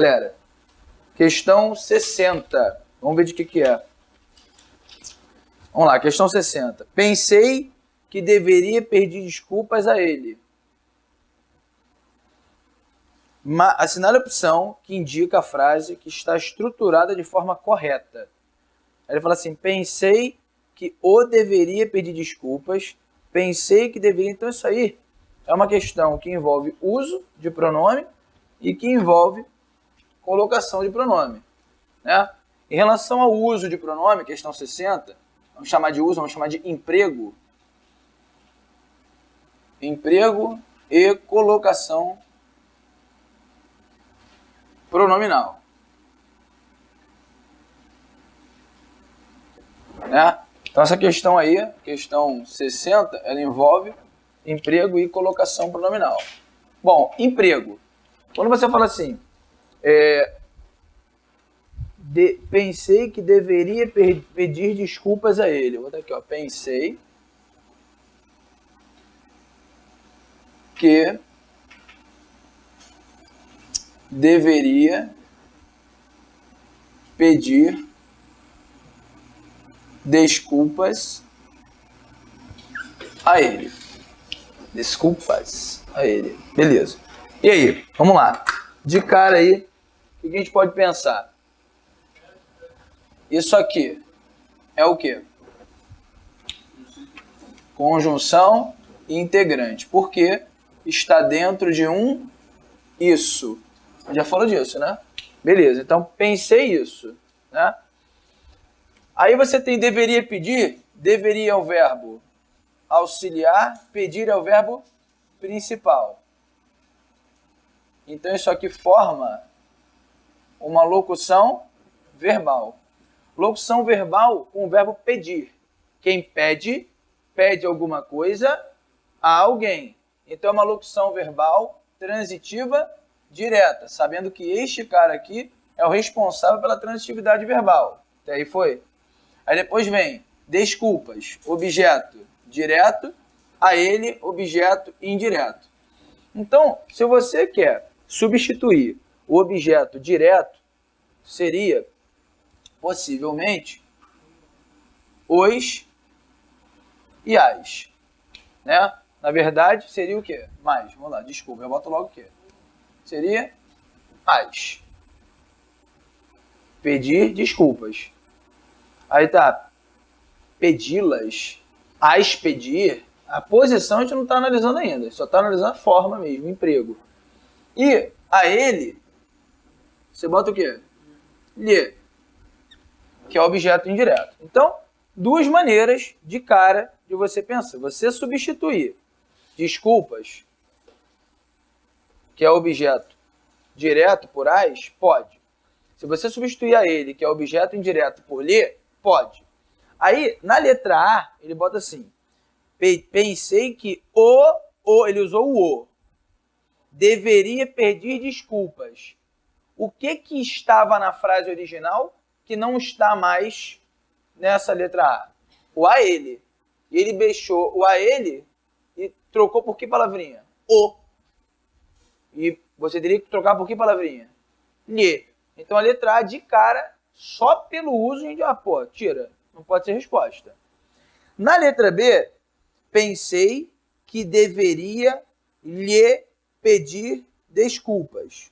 Galera, questão 60. Vamos ver de que é. Vamos lá, questão 60. Pensei que deveria pedir desculpas a ele. Assinale a opção que indica a frase que está estruturada de forma correta. Aí ele fala assim, pensei que o deveria pedir desculpas, pensei que deveria... Então isso aí é uma questão que envolve uso de pronome e que envolve colocação de pronome, né? Em relação ao uso de pronome, questão 60, vamos chamar de uso, vamos chamar de emprego. Emprego e colocação pronominal. Né? Então essa questão aí, questão 60, ela envolve emprego e colocação pronominal. Bom, emprego. Quando você fala assim, pensei que deveria pedir desculpas a ele. Vou botar aqui, ó, pensei que deveria pedir desculpas a ele. Desculpas a ele. Beleza. E aí, vamos lá. De cara aí, o que a gente pode pensar? Isso aqui é o quê? Conjunção e integrante. Porque está dentro de um isso. Já falou disso, né? Beleza, então pensei isso, né? Aí você tem deveria pedir, deveria é o verbo auxiliar, pedir é o verbo principal. Então isso aqui forma uma locução verbal. Locução verbal com o verbo pedir. Quem pede, pede alguma coisa a alguém. Então é uma locução verbal transitiva direta, sabendo que este cara aqui é o responsável pela transitividade verbal. Até aí foi? Aí depois vem desculpas, objeto direto, a ele, objeto indireto. Então, se você quer substituir o objeto direto, seria possivelmente os e as, né? Na verdade, seria o quê? Mais. Vamos lá, desculpa, eu boto logo o quê? Seria as. Pedir desculpas. Aí tá, pedi-las, as pedir, a posição a gente não está analisando ainda, só está analisando a forma mesmo, o emprego. E a ele, você bota o quê? Lhe, que é o objeto indireto. Então, duas maneiras de cara de você pensar. Você substituir desculpas, que é o objeto direto por as, pode. Se você substituir a ele, que é o objeto indireto, por lhe, pode. Aí, na letra A, ele bota assim, pensei que ele usou o, deveria pedir desculpas. O que estava na frase original que não está mais nessa letra A? O a ele. E ele deixou o a ele e trocou por que palavrinha? O. E você teria que trocar por que palavrinha? Lhe. Então a letra A, de cara, só pelo uso, a gente, tira. Não pode ser resposta. Na letra B, pensei que deveria lhe pedir desculpas.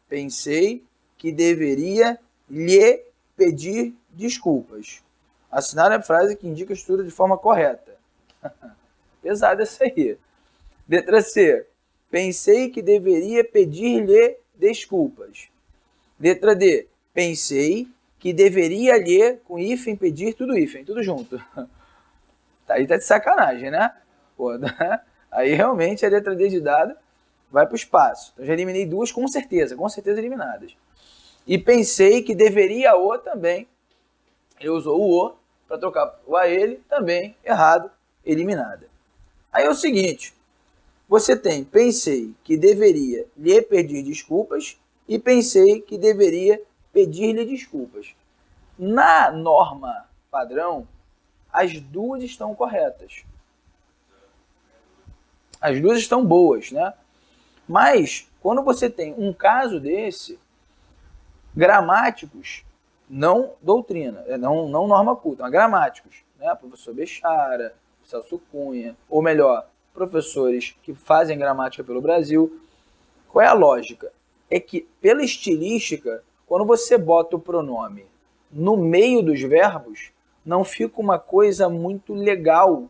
Pensei que deveria lhe pedir desculpas. Assinar a frase que indica a estrutura de forma correta. Pesada essa aí. Letra C. Pensei que deveria pedir-lhe desculpas. Letra D. Pensei que deveria lhe, com hífen, pedir, tudo hífen, tudo junto. Aí tá de sacanagem, né? Pô, aí realmente a letra D de dado vai para o espaço. Então já eliminei duas com certeza eliminadas. E pensei que deveria o também. Ele usou o para trocar o a ele, também errado, eliminada. Aí é o seguinte, você tem pensei que deveria lhe pedir desculpas e pensei que deveria pedir-lhe desculpas. Na norma padrão, as duas estão corretas. As duas estão boas, né? Mas, quando você tem um caso desse, Gramáticos, não doutrina, não norma culta, mas gramáticos, né? Professor Bechara, Celso Cunha, ou melhor, professores que fazem gramática pelo Brasil. Qual é a lógica? É que, pela estilística, quando você bota o pronome no meio dos verbos, não fica uma coisa muito legal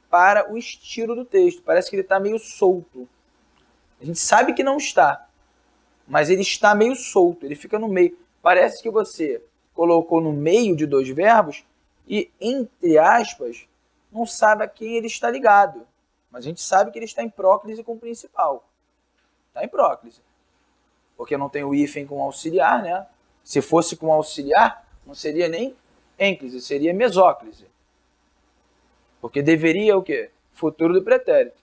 para o estilo do texto. Parece que ele está meio solto. A gente sabe que não está, mas ele está meio solto, ele fica no meio. Parece que você colocou no meio de dois verbos e, entre aspas, não sabe a quem ele está ligado. Mas a gente sabe que ele está em próclise com o principal. Está em próclise. Porque não tem o hífen com auxiliar, né? Se fosse com auxiliar, não seria nem ênclise, seria mesóclise. Porque deveria o quê? Futuro do pretérito.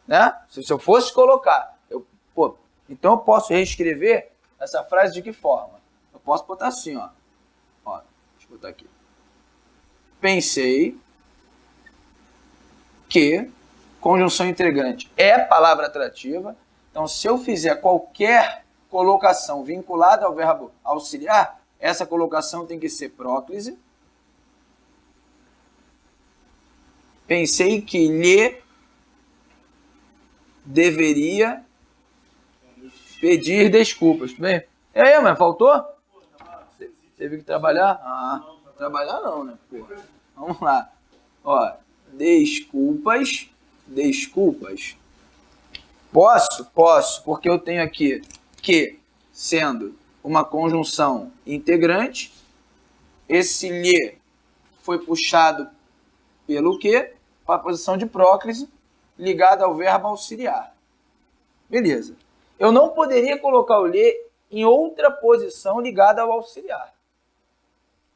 Né? Se eu fosse colocar, então eu posso reescrever essa frase de que forma? Eu posso botar assim, ó. Deixa eu botar aqui. Pensei que conjunção integrante é palavra atrativa. Então, se eu fizer qualquer colocação vinculada ao verbo auxiliar, essa colocação tem que ser próclise. Pensei que lhe deveria pedir desculpas. Tudo bem? E aí, mas faltou? Teve que trabalhar? Trabalhar não, né? Pô. Vamos lá. Ó, desculpas. Posso, porque eu tenho aqui que, sendo uma conjunção integrante, esse lhe foi puxado pelo que? Para a posição de próclise, ligada ao verbo auxiliar. Beleza. Eu não poderia colocar o lhe em outra posição ligada ao auxiliar.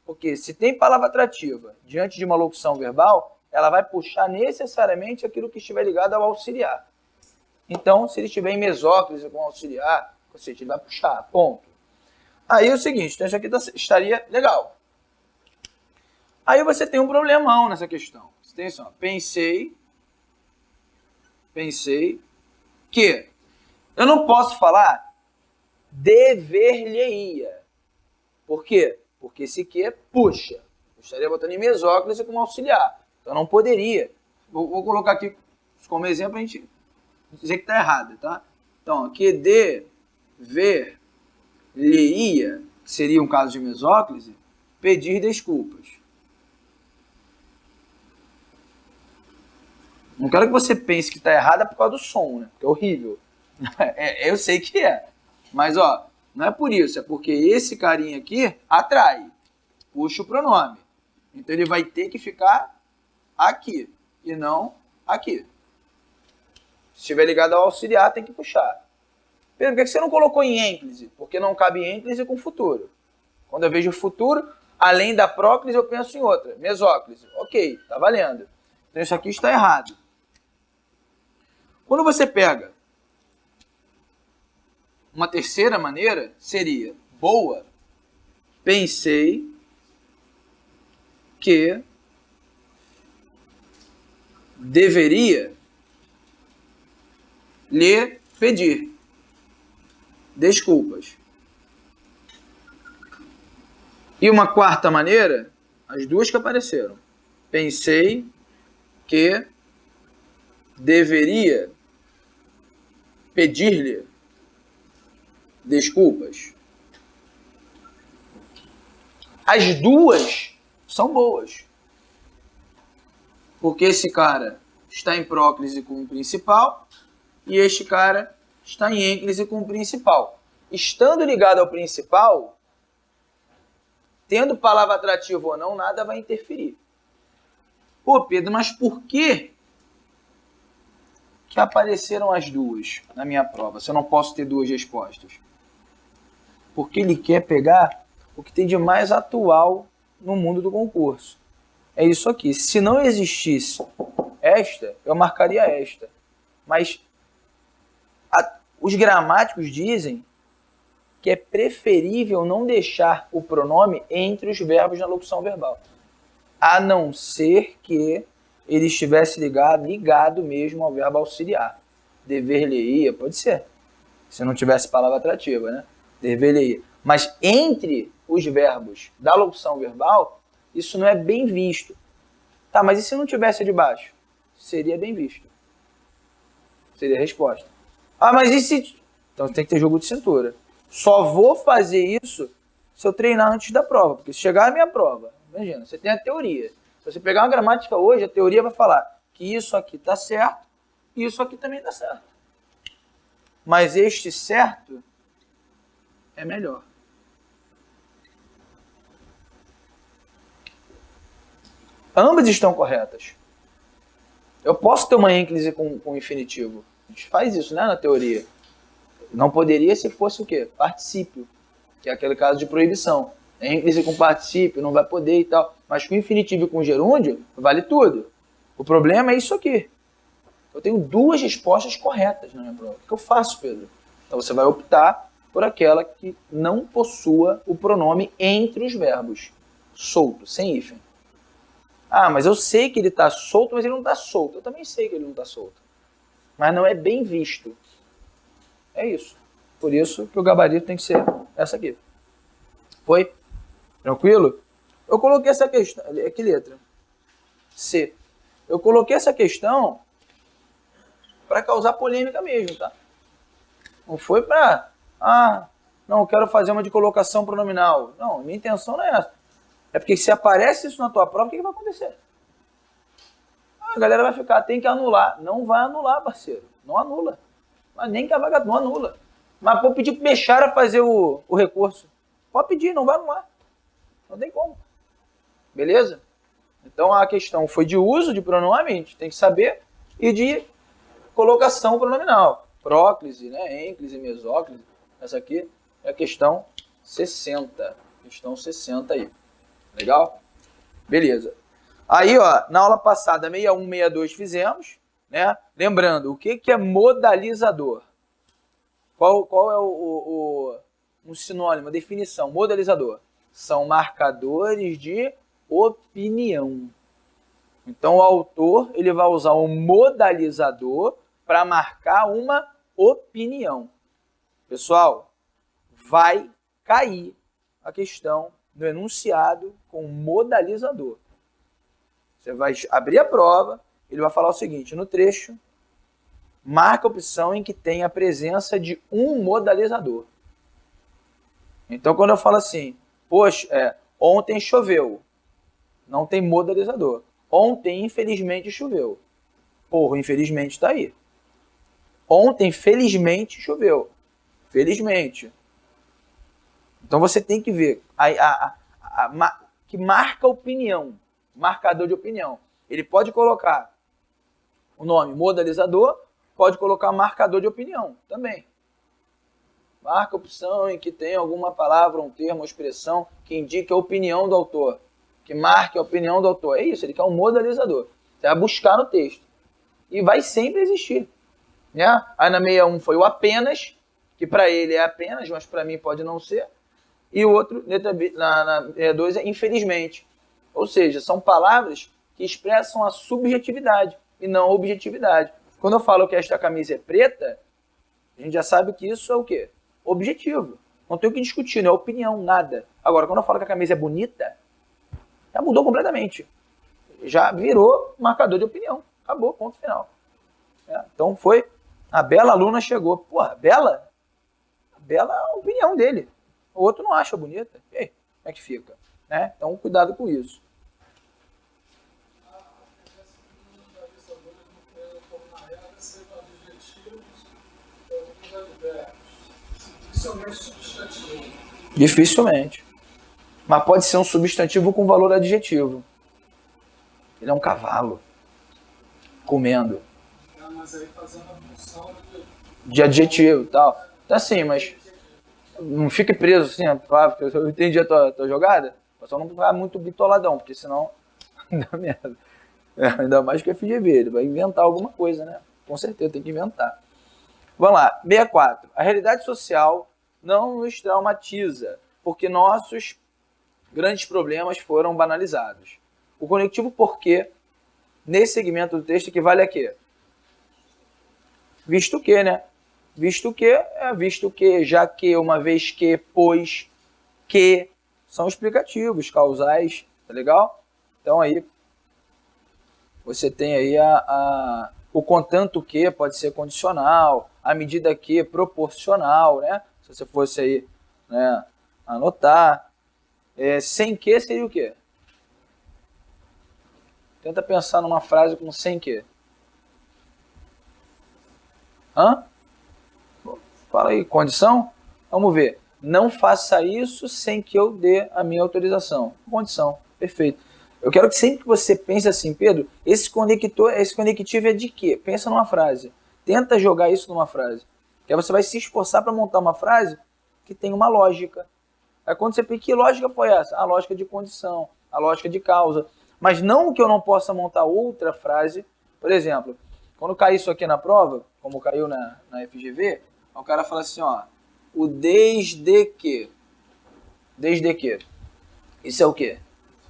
Porque se tem palavra atrativa diante de uma locução verbal, ela vai puxar necessariamente aquilo que estiver ligado ao auxiliar. Então, se ele estiver em mesóclise com auxiliar, ou seja, ele vai puxar, ponto. Aí é o seguinte, então isso aqui estaria legal. Aí você tem um problemão nessa questão. Você tem assim, ó, pensei que eu não posso falar dever-lhe-ia. Por quê? Porque esse que puxa. Eu estaria botando em mesóclise como auxiliar. Então eu não poderia. Vou colocar aqui como exemplo a gente dizer que está errado, tá? Então, que dever-lhe-ia, que seria um caso de mesóclise, pedir desculpas. Não quero que você pense que está errado por causa do som, né? Que é horrível. Eu sei que é. Mas, ó, não é por isso. É porque esse carinha aqui atrai. Puxa o pronome. Então, ele vai ter que ficar aqui e não aqui. Se estiver ligado ao auxiliar, tem que puxar. Pedro, por que você não colocou em ênclise? Porque não cabe ênclise com futuro. Quando eu vejo futuro, além da próclise, eu penso em outra. Mesóclise. Ok, tá valendo. Então, isso aqui está errado. Quando você pega uma terceira maneira, seria boa, pensei que deveria lhe pedir desculpas. E uma quarta maneira, as duas que apareceram. Pensei que deveria pedir-lhe desculpas. As duas são boas. Porque esse cara está em próclise com o principal e este cara está em ênclise com o principal. Estando ligado ao principal, tendo palavra atrativa ou não, nada vai interferir. Pô, Pedro, mas por que apareceram as duas na minha prova, se eu não posso ter duas respostas? Porque ele quer pegar o que tem de mais atual no mundo do concurso. É isso aqui. Se não existisse esta, eu marcaria esta. Mas os gramáticos dizem que é preferível não deixar o pronome entre os verbos na locução verbal. A não ser que ele estivesse ligado mesmo ao verbo auxiliar. Dever-lhe-ia, pode ser. Se não tivesse palavra atrativa, né? Deveria. Mas entre os verbos da locução verbal, isso não é bem visto. Tá, mas e se não tivesse de baixo? Seria bem visto. Seria a resposta. Ah, mas e se... Então tem que ter jogo de cintura. Só vou fazer isso se eu treinar antes da prova. Porque se chegar a minha prova, imagina, você tem a teoria. Se você pegar uma gramática hoje, a teoria vai falar que isso aqui está certo e isso aqui também está certo. Mas este certo é melhor. Ambas estão corretas. Eu posso ter uma ênclise com infinitivo. A gente faz isso, né, na teoria. Não poderia se fosse o quê? Particípio, que é aquele caso de proibição. Ênclise com particípio, não vai poder e tal. Mas com infinitivo e com gerúndio, vale tudo. O problema é isso aqui. Eu tenho duas respostas corretas na minha prova. O que eu faço, Pedro? Então você vai optar por aquela que não possua o pronome entre os verbos. Solto, sem hífen. Ah, mas eu sei que ele está solto, mas ele não está solto. Eu também sei que ele não está solto. Mas não é bem visto. É isso. Por isso que o gabarito tem que ser essa aqui. Foi? Tranquilo? Eu coloquei essa questão... Que letra? C. Eu coloquei essa questão para causar polêmica mesmo, tá? Não foi para... Ah, não, eu quero fazer uma de colocação pronominal. Não, minha intenção não é essa. É porque se aparece isso na tua prova, o que vai acontecer? A galera vai ficar, tem que anular. Não vai anular, parceiro. Não anula. Mas nem que a vaga não anula. Mas pode pedir para deixar a fazer o recurso. Pode pedir, não vai anular. Não tem como. Beleza? Então a questão foi de uso de pronome, a gente tem que saber, e de colocação pronominal. Próclise, né? Ênclise, mesóclise. Essa aqui é a questão 60. Questão 60 aí. Legal? Beleza. Aí, ó, na aula passada, 61, 62 fizemos, né? Lembrando, o que é modalizador? Qual é um sinônimo, a definição? Modalizador. São marcadores de opinião. Então, o autor ele vai usar um modalizador para marcar uma opinião. Pessoal, vai cair a questão do enunciado com modalizador. Você vai abrir a prova, ele vai falar o seguinte, no trecho, marca a opção em que tem a presença de um modalizador. Então, quando eu falo assim, poxa, ontem choveu, não tem modalizador. Ontem, infelizmente, choveu. Porra, infelizmente está aí. Ontem, felizmente, choveu. Felizmente. Então você tem que ver que marca opinião, marcador de opinião. Ele pode colocar o nome modalizador, pode colocar marcador de opinião também. Marca a opção em que tem alguma palavra, um termo, uma expressão que indique a opinião do autor, que marque a opinião do autor. É isso, ele quer um modalizador. Você vai buscar no texto. E vai sempre existir. Né? Aí na 61 foi o apenas, que para ele é apenas, mas para mim pode não ser. E o outro, letra B, na 62, é infelizmente. Ou seja, são palavras que expressam a subjetividade e não a objetividade. Quando eu falo que esta camisa é preta, a gente já sabe que isso é o quê? Objetivo. Não tem o que discutir, não é opinião, nada. Agora, quando eu falo que a camisa é bonita, já mudou completamente. Já virou marcador de opinião. Acabou, ponto final. Então foi, a bela aluna chegou. Porra, bela? A bela é a opinião dele. O outro não acha bonita. E aí, como é que fica? Né? Então, cuidado com isso. Dificilmente. Mas pode ser um substantivo com valor adjetivo. Ele é um cavalo. Comendo. Mas aí fazendo a função de adjetivo e tal. Então assim, mas não fique preso assim, porque eu entendi a tua jogada. Só não ficar muito bitoladão, porque senão dá merda. Ainda mais que é FGV, ele vai inventar alguma coisa, né? Com certeza, tem que inventar. Vamos lá, 64. A realidade social não nos traumatiza, porque nossos grandes problemas foram banalizados. O conectivo porque, nesse segmento do texto, equivale a quê? Visto que, né? visto que, já que, uma vez que, pois, que, são explicativos, causais, tá legal? Então aí, você tem aí o contanto que pode ser condicional, a medida que proporcional, né? Se você fosse aí, né, anotar. Sem que seria o quê? Tenta pensar numa frase com sem que. Hã? Fala aí, condição? Vamos ver. Não faça isso sem que eu dê a minha autorização. Condição, perfeito. Eu quero que sempre que você pense assim, Pedro, esse conectivo é de quê? Pensa numa frase. Tenta jogar isso numa frase. Que aí você vai se esforçar para montar uma frase que tem uma lógica. Aí quando você pensa, que lógica foi essa? A lógica de condição, a lógica de causa. Mas não que eu não possa montar outra frase. Por exemplo, quando cair isso aqui na prova, como caiu na FGV, o cara fala assim, ó, o desde que. Desde que. Isso é o quê?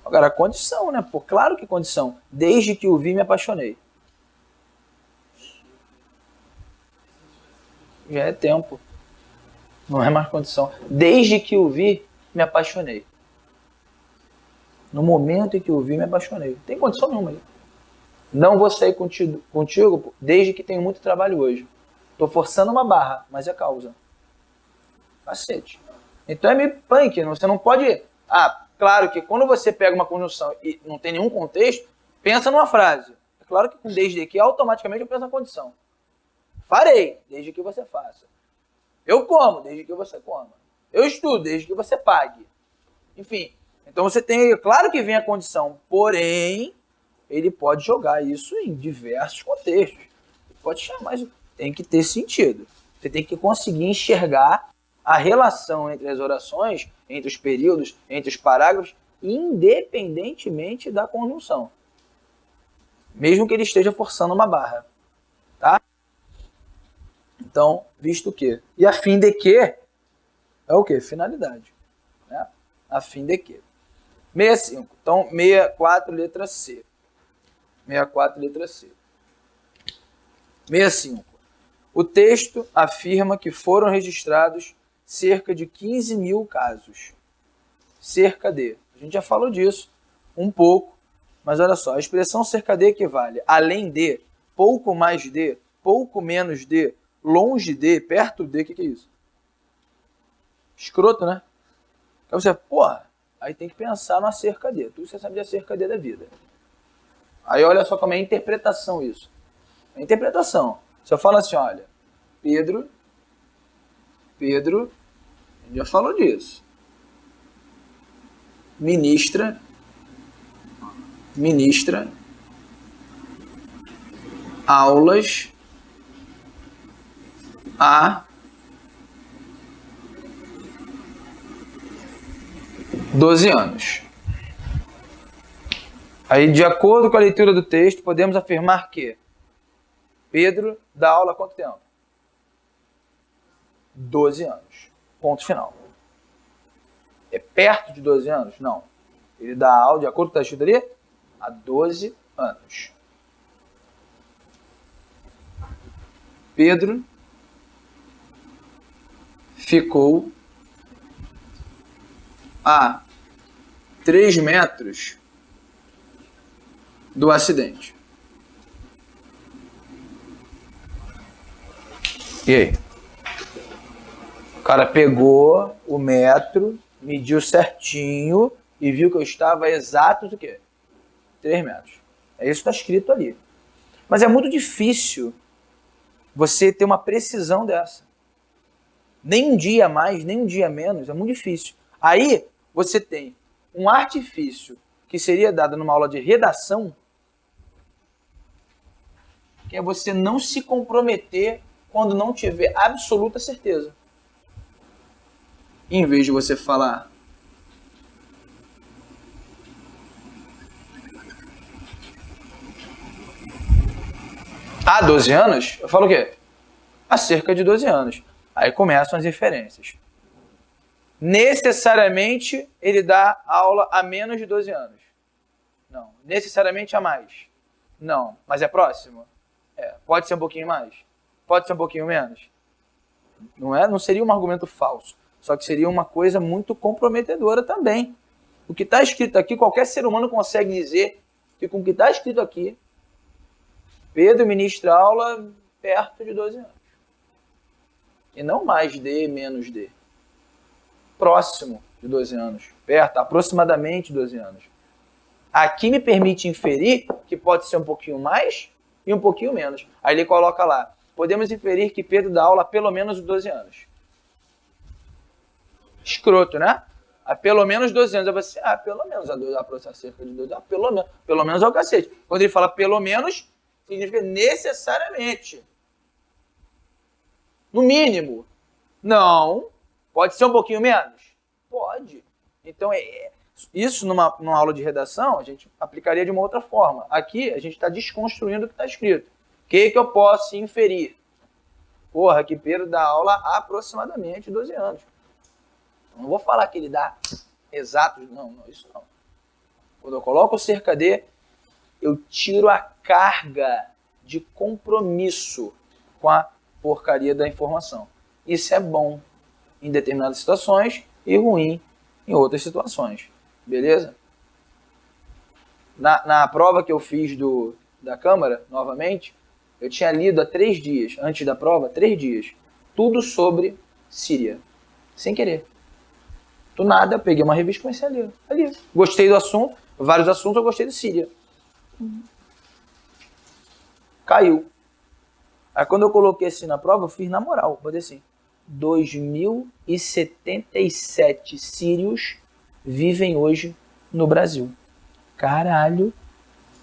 Agora, a condição, né? Pô, claro que condição. Desde que o vi, me apaixonei. Já é tempo. Não é mais condição. Desde que o vi, me apaixonei. No momento em que o vi, me apaixonei. Não tem condição nenhuma aí. Não vou sair contigo desde que tenho muito trabalho hoje. Tô forçando uma barra, mas é causa. Cacete. Então é meio punk. Você não pode... claro que quando você pega uma conjunção e não tem nenhum contexto, pensa numa frase. É claro que com desde que, automaticamente eu penso na condição. Farei, desde que você faça. Eu como, desde que você coma. Eu estudo, desde que você pague. Enfim, então você tem... Claro que vem a condição, porém, ele pode jogar isso em diversos contextos. Pode chamar isso. Tem que ter sentido. Você tem que conseguir enxergar a relação entre as orações, entre os períodos, entre os parágrafos, independentemente da conjunção. Mesmo que ele esteja forçando uma barra. Tá? Então, visto que. E a fim de que é o quê? Finalidade. Né? A fim de que. 65. Então, 64, letra C. 64, letra C. 65. O texto afirma que foram registrados cerca de 15 mil casos. Cerca de. A gente já falou disso um pouco, mas olha só, a expressão cerca de equivale além de, pouco mais de, pouco menos de, longe de, perto de, o que é isso? Escroto, né? Então você, porra, aí tem que pensar no acerca de. Tudo você sabe de acerca de da vida. Aí olha só como é a interpretação isso. A interpretação. Se eu falo assim, olha, Pedro, a gente já falou disso. Ministra aulas há 12 anos. Aí, de acordo com a leitura do texto, podemos afirmar que Pedro dá aula há quanto tempo? 12 anos. Ponto final. É perto de 12 anos? Não. Ele dá aula, de acordo com o que está escrito ali, há 12 anos. Pedro ficou a 3 metros do acidente. E aí? O cara pegou o metro, mediu certinho e viu que eu estava exato do quê? 3 metros. É isso que está escrito ali. Mas é muito difícil você ter uma precisão dessa. Nem um dia a mais, nem um dia a menos, é muito difícil. Aí você tem um artifício que seria dado numa aula de redação, que é você não se comprometer quando não tiver absoluta certeza. Em vez de você falar há 12 anos, eu falo o quê? Há cerca de 12 anos. Aí começam as referências. Necessariamente ele dá aula há menos de 12 anos. Não. Necessariamente a mais. Não. Mas é próximo? Pode ser um pouquinho mais? Pode ser um pouquinho menos? Não seria um argumento falso, só que seria uma coisa muito comprometedora também. O que está escrito aqui, qualquer ser humano consegue dizer que com o que está escrito aqui, Pedro ministra aula perto de 12 anos. E não mais de, menos de. Próximo de 12 anos. Perto, aproximadamente 12 anos. Aqui me permite inferir que pode ser um pouquinho mais e um pouquinho menos. Aí ele coloca lá, podemos inferir que Pedro dá aula há pelo menos 12 anos. Escroto, né? Há pelo menos 12 anos. Eu vou assim, pelo menos há cerca de 12 anos. Pelo menos é o cacete. Quando ele fala pelo menos, significa necessariamente. No mínimo. Não. Pode ser um pouquinho menos? Pode. Então, isso numa aula de redação, a gente aplicaria de uma outra forma. Aqui, a gente está desconstruindo o que está escrito. O que eu posso inferir? Porra, que Pedro dá aula há aproximadamente 12 anos. Não vou falar que ele dá exatos, não, isso não. Quando eu coloco cerca de, eu tiro a carga de compromisso com a porcaria da informação. Isso é bom em determinadas situações e ruim em outras situações. Beleza? Na prova que eu fiz da Câmara, novamente, eu tinha lido há 3 dias, antes da prova, 3 dias, tudo sobre Síria. Sem querer. Do nada, eu peguei uma revista e comecei a ler. Ali. Gostei do assunto, vários assuntos eu gostei de Síria. Caiu. Aí quando eu coloquei assim na prova, eu fiz na moral. Botei assim, 2.077 sírios vivem hoje no Brasil. Caralho.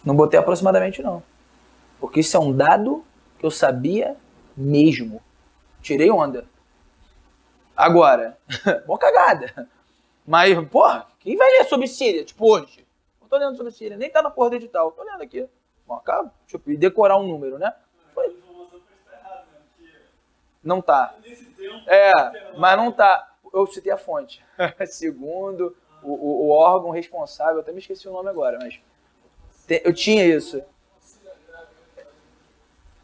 Não botei aproximadamente não. Porque isso é um dado que eu sabia mesmo. Tirei onda. Agora, boa cagada. Mas, porra, quem vai ler sobre Síria? Tipo, hoje. Não tô lendo sobre Síria, nem tá na porra do edital. Tô lendo aqui. Bom, acaba, deixa eu decorar um número, né? Foi. Não tá. Mas não tá. Eu citei a fonte. Segundo o órgão responsável, eu até me esqueci o nome agora, mas eu tinha isso.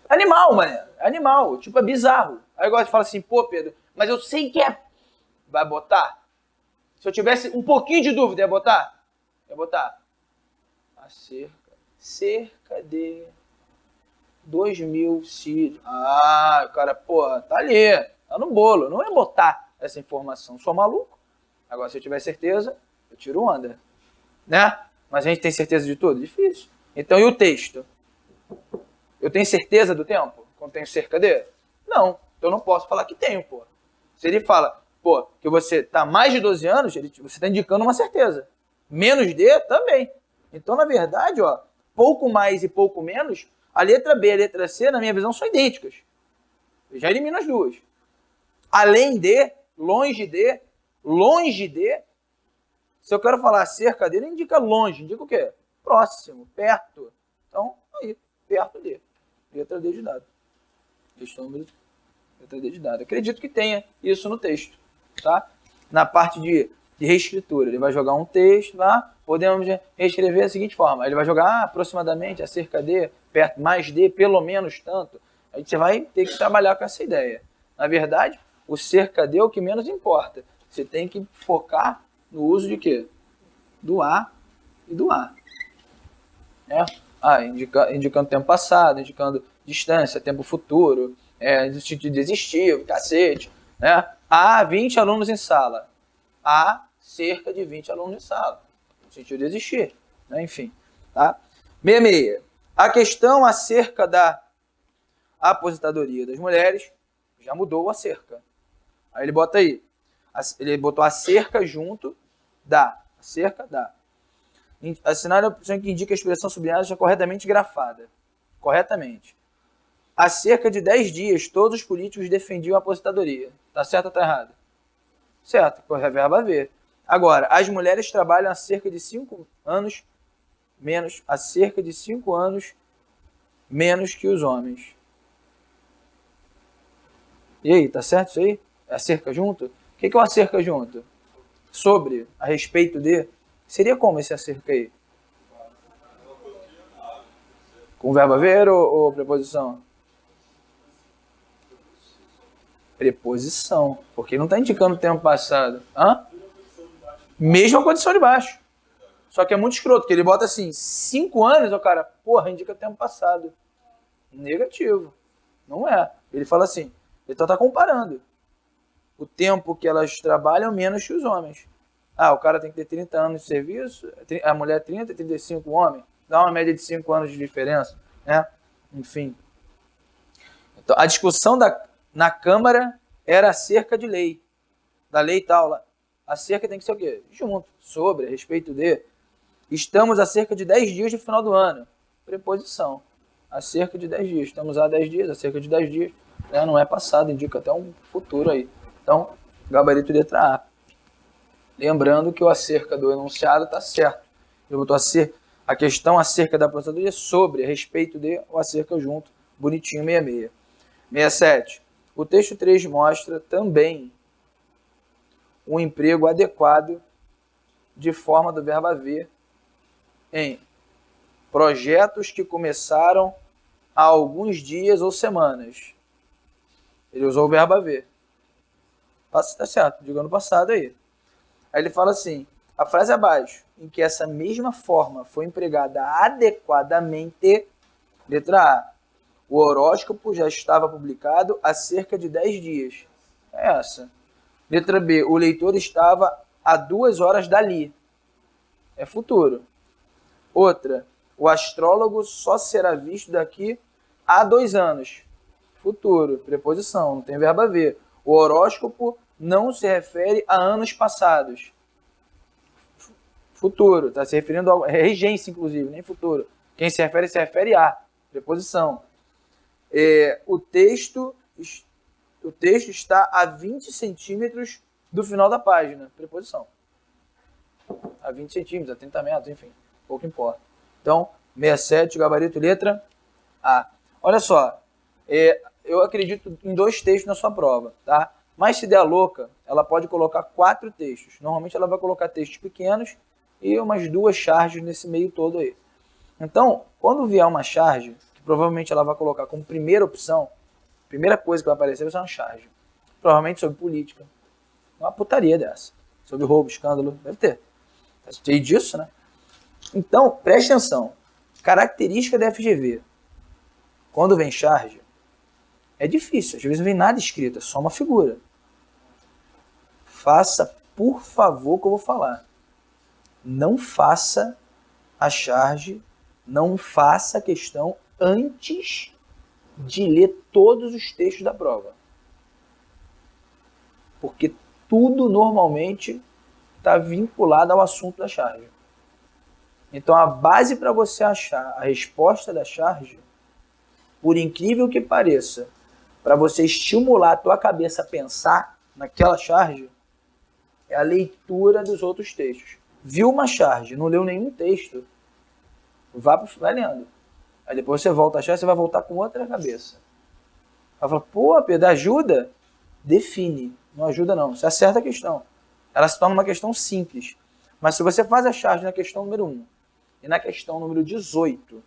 Animal, mano. Animal. Tipo, é bizarro. Aí agora você fala assim, pô, Pedro, mas eu sei que é. Vai botar? Se eu tivesse um pouquinho de dúvida, ia botar? Ia botar. Cerca de 2.000 sírios. O cara, porra, tá ali. Tá no bolo. Eu não ia botar essa informação. Sou maluco. Agora, se eu tiver certeza, eu tiro onda. Né? Mas a gente tem certeza de tudo? Difícil. Então, e o texto? Eu tenho certeza do tempo? Quando tenho cerca de? Não. Então, eu não posso falar que tenho, pô. Se ele fala, pô, que você tá mais de 12 anos, você tá indicando uma certeza. Menos de, também. Então, na verdade, ó, pouco mais e pouco menos, a letra B e a letra C, na minha visão, são idênticas. Eu já elimino as duas. Além de, longe de, se eu quero falar cerca dele, indica longe, indica o quê? Próximo, perto. Então, aí, perto de. Letra D de dado. Letra D de dado. Acredito que tenha isso no texto, tá? Na parte de reescritura, ele vai jogar um texto lá, podemos reescrever da seguinte forma, ele vai jogar aproximadamente, acerca de, perto, mais de, pelo menos tanto. Aí você vai ter que trabalhar com essa ideia. Na verdade, o cerca de é o que menos importa. Você tem que focar no uso de quê? Do a e do a. Né? Indicando tempo passado, indicando distância, tempo futuro, no sentido de existir, cacete. Né? Há 20 alunos em sala. Há cerca de 20 alunos em sala. No sentido de existir. Né? Enfim. Tá? 66. A questão acerca da aposentadoria das mulheres já mudou a cerca. Aí ele bota aí. Ele botou a cerca junto da. A cerca da. Assinar a opção que indica a expressão sublinhada já corretamente grafada. Corretamente. Há cerca de 10 dias, todos os políticos defendiam a aposentadoria. Tá certo ou tá errado? Certo, verbo haver. Agora, as mulheres trabalham há cerca de 5 anos menos, há cerca de 5 anos menos que os homens. E aí, tá certo isso aí? É acerca junto? O que é o acerca junto? Sobre, a respeito de. Seria como esse acerca aí? Com verbo haver ou preposição? Preposição. Porque não está indicando o tempo passado. Hã? Mesma condição de baixo. Só que é muito escroto, porque ele bota assim, 5 anos, o cara, porra, indica tempo passado. Negativo. Não é. Ele fala assim, ele está comparando o tempo que elas trabalham menos que os homens. Ah, o cara tem que ter 30 anos de serviço, a mulher 30, 35, o homem. Dá uma média de 5 anos de diferença, né? Enfim. Então, a discussão na Câmara era acerca de lei. Da lei tal lá. Acerca tem que ser o quê? Junto, sobre, a respeito de. Estamos a cerca de 10 dias do final do ano. Preposição. A cerca de 10 dias. Estamos a 10 dias, a cerca de 10 dias. Né? Não é passado, indica até um futuro aí. Então, gabarito letra A. Lembrando que o acerca do enunciado está certo. Eu botou a questão acerca da aposentadoria sobre, a respeito de, o acerca junto. Bonitinho, 66. 67. O texto 3 mostra também um emprego adequado de forma do verbo haver em projetos que começaram há alguns dias ou semanas. Ele usou o verbo haver. Tá certo, diga no passado aí. Aí ele fala assim, a frase abaixo, em que essa mesma forma foi empregada adequadamente, letra A, o horóscopo já estava publicado há cerca de 10 dias. É essa. Letra B, o leitor estava a 2 horas dali. É futuro. Outra, o astrólogo só será visto daqui a 2 anos. Futuro, preposição, não tem verbo haver. O horóscopo não se refere a anos passados. Futuro, está se referindo a regência, inclusive, nem futuro. Quem se refere a. Preposição. O texto está a 20 centímetros do final da página. Preposição. A 20 centímetros, a 30 metros, enfim. Pouco importa. Então, 67, gabarito, letra A. Olha só, eu acredito em 2 textos na sua prova, tá? Mas se der louca, ela pode colocar 4 textos. Normalmente ela vai colocar textos pequenos e umas 2 charges nesse meio todo aí. Então, quando vier uma charge, que provavelmente ela vai colocar como primeira opção, primeira coisa que vai aparecer vai ser uma charge. Provavelmente sobre política. Uma putaria dessa. Sobre roubo, escândalo, deve ter. Tá cheio disso, né? Então, preste atenção. Característica da FGV. Quando vem charge, é difícil. Às vezes não vem nada escrito, é só uma figura. Faça, por favor, o que eu vou falar. Não faça a charge, não faça a questão antes de ler todos os textos da prova. Porque tudo normalmente está vinculado ao assunto da charge. Então a base para você achar a resposta da charge, por incrível que pareça, para você estimular a tua cabeça a pensar naquela charge, é a leitura dos outros textos. Viu uma charge, não leu nenhum texto, vai lendo. Aí depois você volta a achar, você vai voltar com outra cabeça. Vai falar, pô, Pedro, ajuda? Define. Não ajuda não, você acerta a questão. Ela se torna uma questão simples. Mas se você faz a charge na questão número 1 e na questão número 18,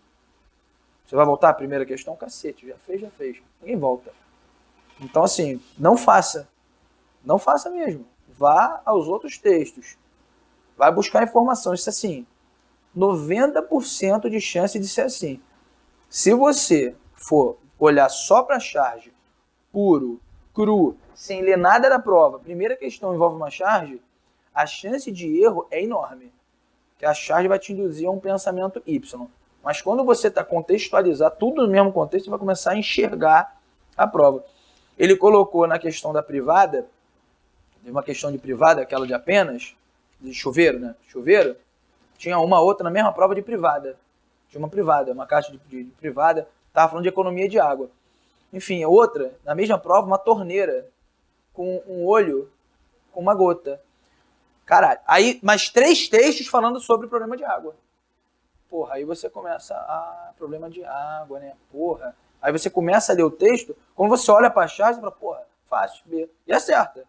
você vai voltar à primeira questão? Cacete, já fez. Ninguém volta. Então assim, não faça. Não faça mesmo. Vá aos outros textos. Vai buscar informação. Isso é assim, 90% de chance de ser assim. Se você for olhar só para a charge, puro, cru, sem ler nada da prova, primeira questão envolve uma charge, a chance de erro é enorme. Que a charge vai te induzir a um pensamento Y. Mas quando você está contextualizar tudo no mesmo contexto, você vai começar a enxergar a prova. Ele colocou na questão da privada, uma questão de privada, aquela de apenas, de chuveiro, né? Chuveiro, tinha uma outra na mesma prova de privada. Tinha uma privada, uma caixa de privada, estava falando de economia de água. Enfim, outra, na mesma prova, uma torneira com um olho com uma gota. Caralho, aí mais 3 textos falando sobre o problema de água. Porra, aí você começa, problema de água, né? Porra. Aí você começa a ler o texto, quando você olha para a charge, você fala, porra, fácil, B. E acerta.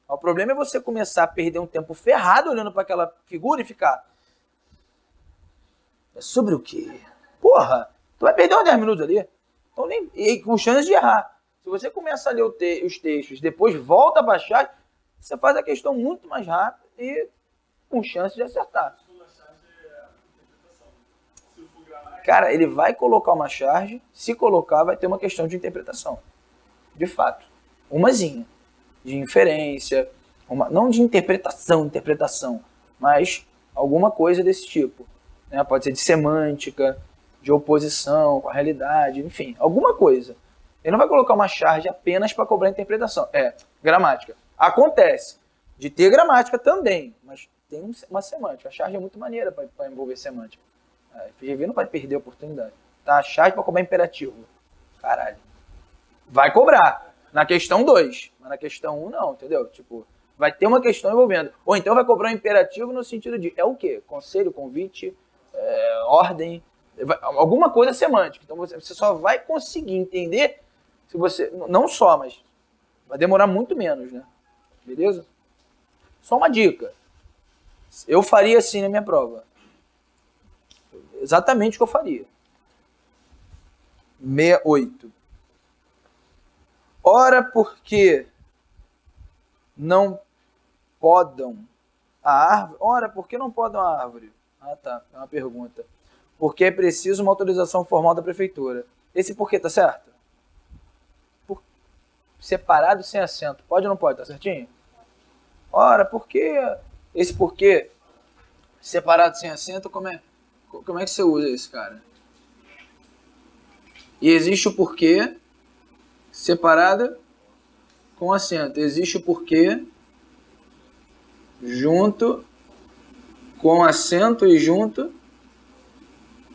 O problema é você começar a perder um tempo ferrado olhando para aquela figura e ficar... É sobre o quê? Porra, tu vai perder uns 10 minutos ali. Então, e com chance de errar. Se você começa a ler os textos, depois volta para a charge, você faz a questão muito mais rápido e com chance de acertar. Cara, ele vai colocar uma charge, se colocar, vai ter uma questão de interpretação. De fato. Umazinha. De inferência, não de interpretação, mas alguma coisa desse tipo. Né? Pode ser de semântica, de oposição com a realidade, enfim, alguma coisa. Ele não vai colocar uma charge apenas para cobrar interpretação. Gramática. Acontece de ter gramática também, mas tem uma semântica. A charge é muito maneira para envolver semântica. A FGV não vai perder a oportunidade. Tá? A charge para cobrar imperativo. Caralho. Vai cobrar. Na questão 2. Mas na questão 1 não, entendeu? Tipo, vai ter uma questão envolvendo. Ou então vai cobrar um imperativo no sentido de, é o quê? Conselho, convite, ordem, alguma coisa semântica. Então você só vai conseguir entender se você, não só, mas vai demorar muito menos, né? Beleza? Só uma dica. Eu faria assim na minha prova. Exatamente o que eu faria. 68. Ora, porque não podam a árvore? Ora, por que não podam a árvore? Ah, tá. É uma pergunta. Porque é preciso uma autorização formal da prefeitura. Esse porquê tá certo? Separado sem acento. Pode ou não pode? Tá certinho? Ora, por que esse porquê separado sem acento? Como é que você usa esse, cara? E existe o porquê separada com acento. Existe o porquê junto com acento e junto,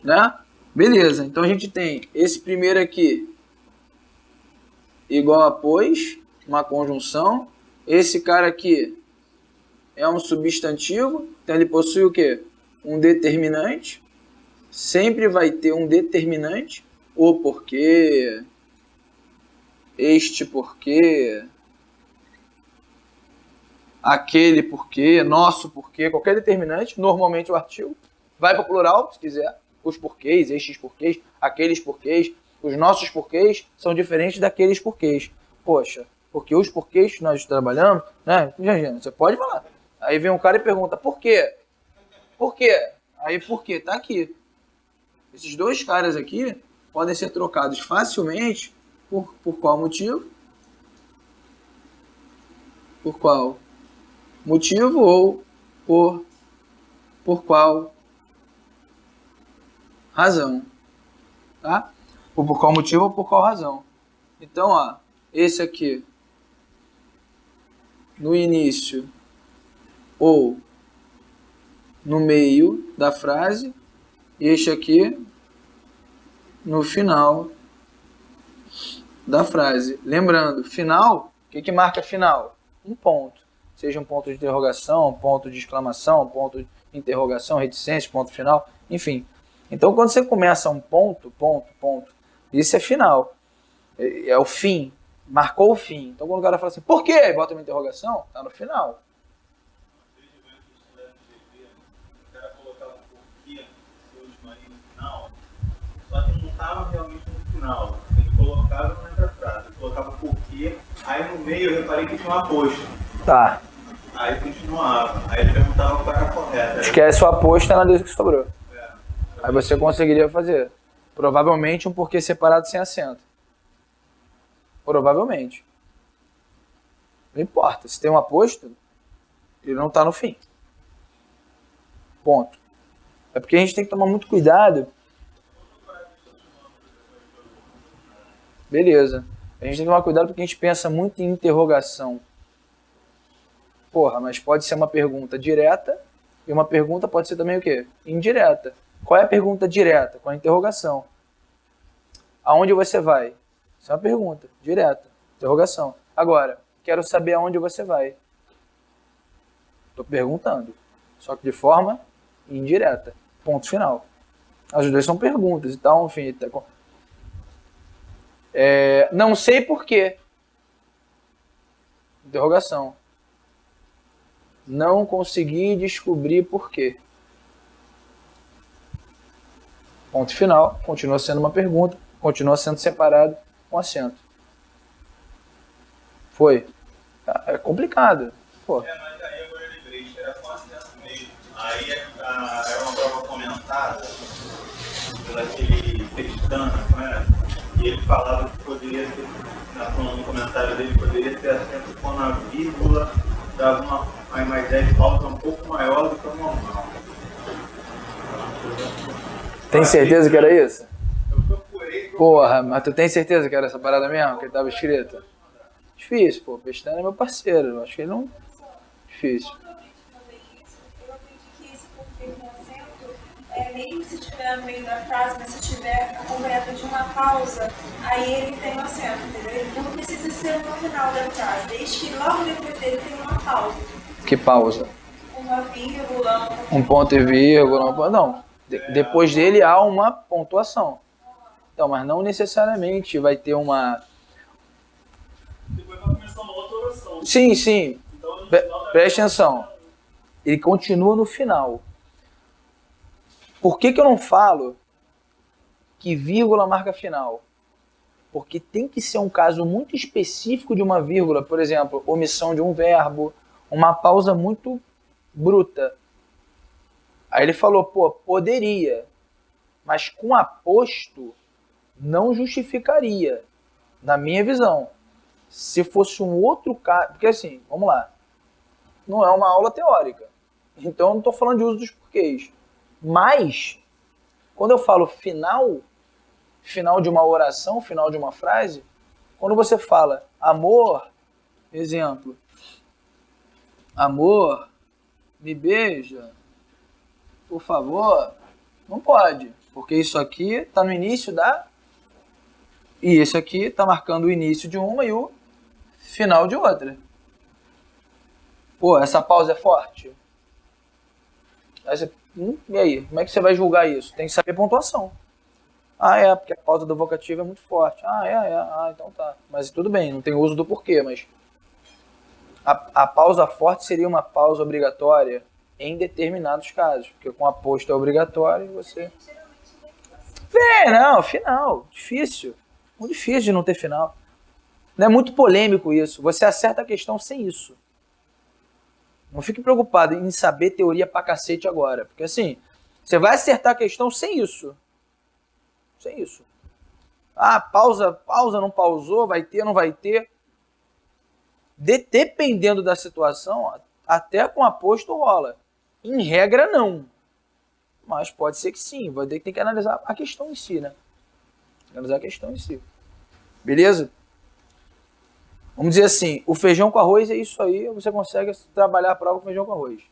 né? Beleza, então a gente tem esse primeiro aqui igual a pois, uma conjunção. Esse cara aqui é um substantivo, então ele possui o quê? Um determinante. Sempre vai ter um determinante. O porquê, este porquê, aquele porquê, nosso porquê, qualquer determinante, normalmente o artigo vai para o plural, se quiser, os porquês, estes porquês, aqueles porquês, os nossos porquês são diferentes daqueles porquês. Poxa, porque os porquês que nós trabalhamos, né? Imagina, você pode falar. Aí vem um cara e pergunta, por quê? Por quê? Aí por quê? Tá aqui. Esses dois caras aqui podem ser trocados facilmente por qual motivo? Por qual motivo ou por qual razão, tá? Ou por qual motivo ou por qual razão. Então, ó, esse aqui no início ou no meio da frase e este aqui no final da frase. Lembrando, final, o que marca final? Um ponto. Seja um ponto de interrogação, um ponto de exclamação, um ponto de interrogação, reticência, ponto final, enfim. Então, quando você começa um ponto, isso é final. É o fim. Marcou o fim. Então, quando o cara fala assim, por quê? Bota uma interrogação, tá no final. O cara colocava porquê no final, só que não estava realmente no final. Ele colocava no meio da frase. Ele colocava porquê, aí no meio eu reparei que tinha uma aposto. Tá. Aí continuava. Aí ele perguntava qual era a correta. Esquece o aposto e analisa o que sobrou. Aí você conseguiria fazer. Provavelmente um porquê separado sem acento. Provavelmente. Não importa. Se tem um aposto, ele não está no fim. Ponto. É porque a gente tem que tomar muito cuidado. Beleza. A gente tem que tomar cuidado porque a gente pensa muito em interrogação. Porra, mas pode ser uma pergunta direta e uma pergunta pode ser também o quê? Indireta. Qual é a pergunta direta? Com a interrogação. Aonde você vai? Isso é uma pergunta direta. Interrogação. Agora, quero saber aonde você vai. Estou perguntando. Só que de forma indireta. Ponto final. As duas são perguntas e tal, enfim. Não sei porquê. Interrogação. Não consegui descobrir porquê. Ponto final. Continua sendo uma pergunta. Continua sendo separado com acento. Foi. É complicado. Pô. Mas aí agora eu lembrei, era só acento mesmo. Aí era uma prova comentada pelo aquele Pestana, não era? E ele falava que poderia ter, no comentário dele, poderia ter acento com a vírgula, dava uma ideia de pauta um pouco maior do que o normal. Tem certeza que era isso? Eu procurei. Porra, mas tu tem certeza que era essa parada mesmo, que ele tava escrito? Difícil, pô. Pestana é meu parceiro. Eu acho que ele não. Difícil. Eu acredito que esse porquê com acento, mesmo se estiver no meio da frase, mas se estiver acompanhado de uma pausa, aí ele tem um acento, entendeu? Ele não precisa ser no final da frase, desde que logo depois dele tem uma pausa. Que pausa? Uma vírgula. Um ponto e vírgula. Não. Depois dele há uma pontuação. Então, mas não necessariamente vai ter uma. Depois vai começar uma outra oração. Sim, sim. Então, no Preste atenção. Ele continua no final. Por que eu não falo que vírgula marca final? Porque tem que ser um caso muito específico de uma vírgula, por exemplo, omissão de um verbo, uma pausa muito bruta. Aí ele falou, pô, poderia, mas com aposto não justificaria, na minha visão. Se fosse um outro caso, porque assim, vamos lá, não é uma aula teórica, então eu não estou falando de uso dos porquês. Mas, quando eu falo final de uma oração, final de uma frase, quando você fala amor, exemplo, amor, me beija, por favor, não pode, porque isso aqui está no início da... E esse aqui está marcando o início de uma e o final de outra. Pô, essa pausa é forte? Aí você, e aí? Como é que você vai julgar isso? Tem que saber pontuação. Ah, é, porque a pausa do vocativo é muito forte. Ah, então tá. Mas tudo bem, não tem uso do porquê, mas... A pausa forte seria uma pausa obrigatória em determinados casos, porque com aposto é obrigatório você... Não, final, difícil. Muito difícil de não ter final. Não é muito polêmico isso. Você acerta a questão sem isso. Não fique preocupado em saber teoria pra cacete agora. Porque assim, você vai acertar a questão sem isso. Sem isso. Ah, pausa, não pausou, vai ter, não vai ter. Dependendo da situação, até com aposto rola. Em regra, não. Mas pode ser que sim. Vai ter que analisar a questão em si, né? Analisar a questão em si. Beleza? Vamos dizer assim, o feijão com arroz é isso aí, você consegue trabalhar a prova com feijão com arroz.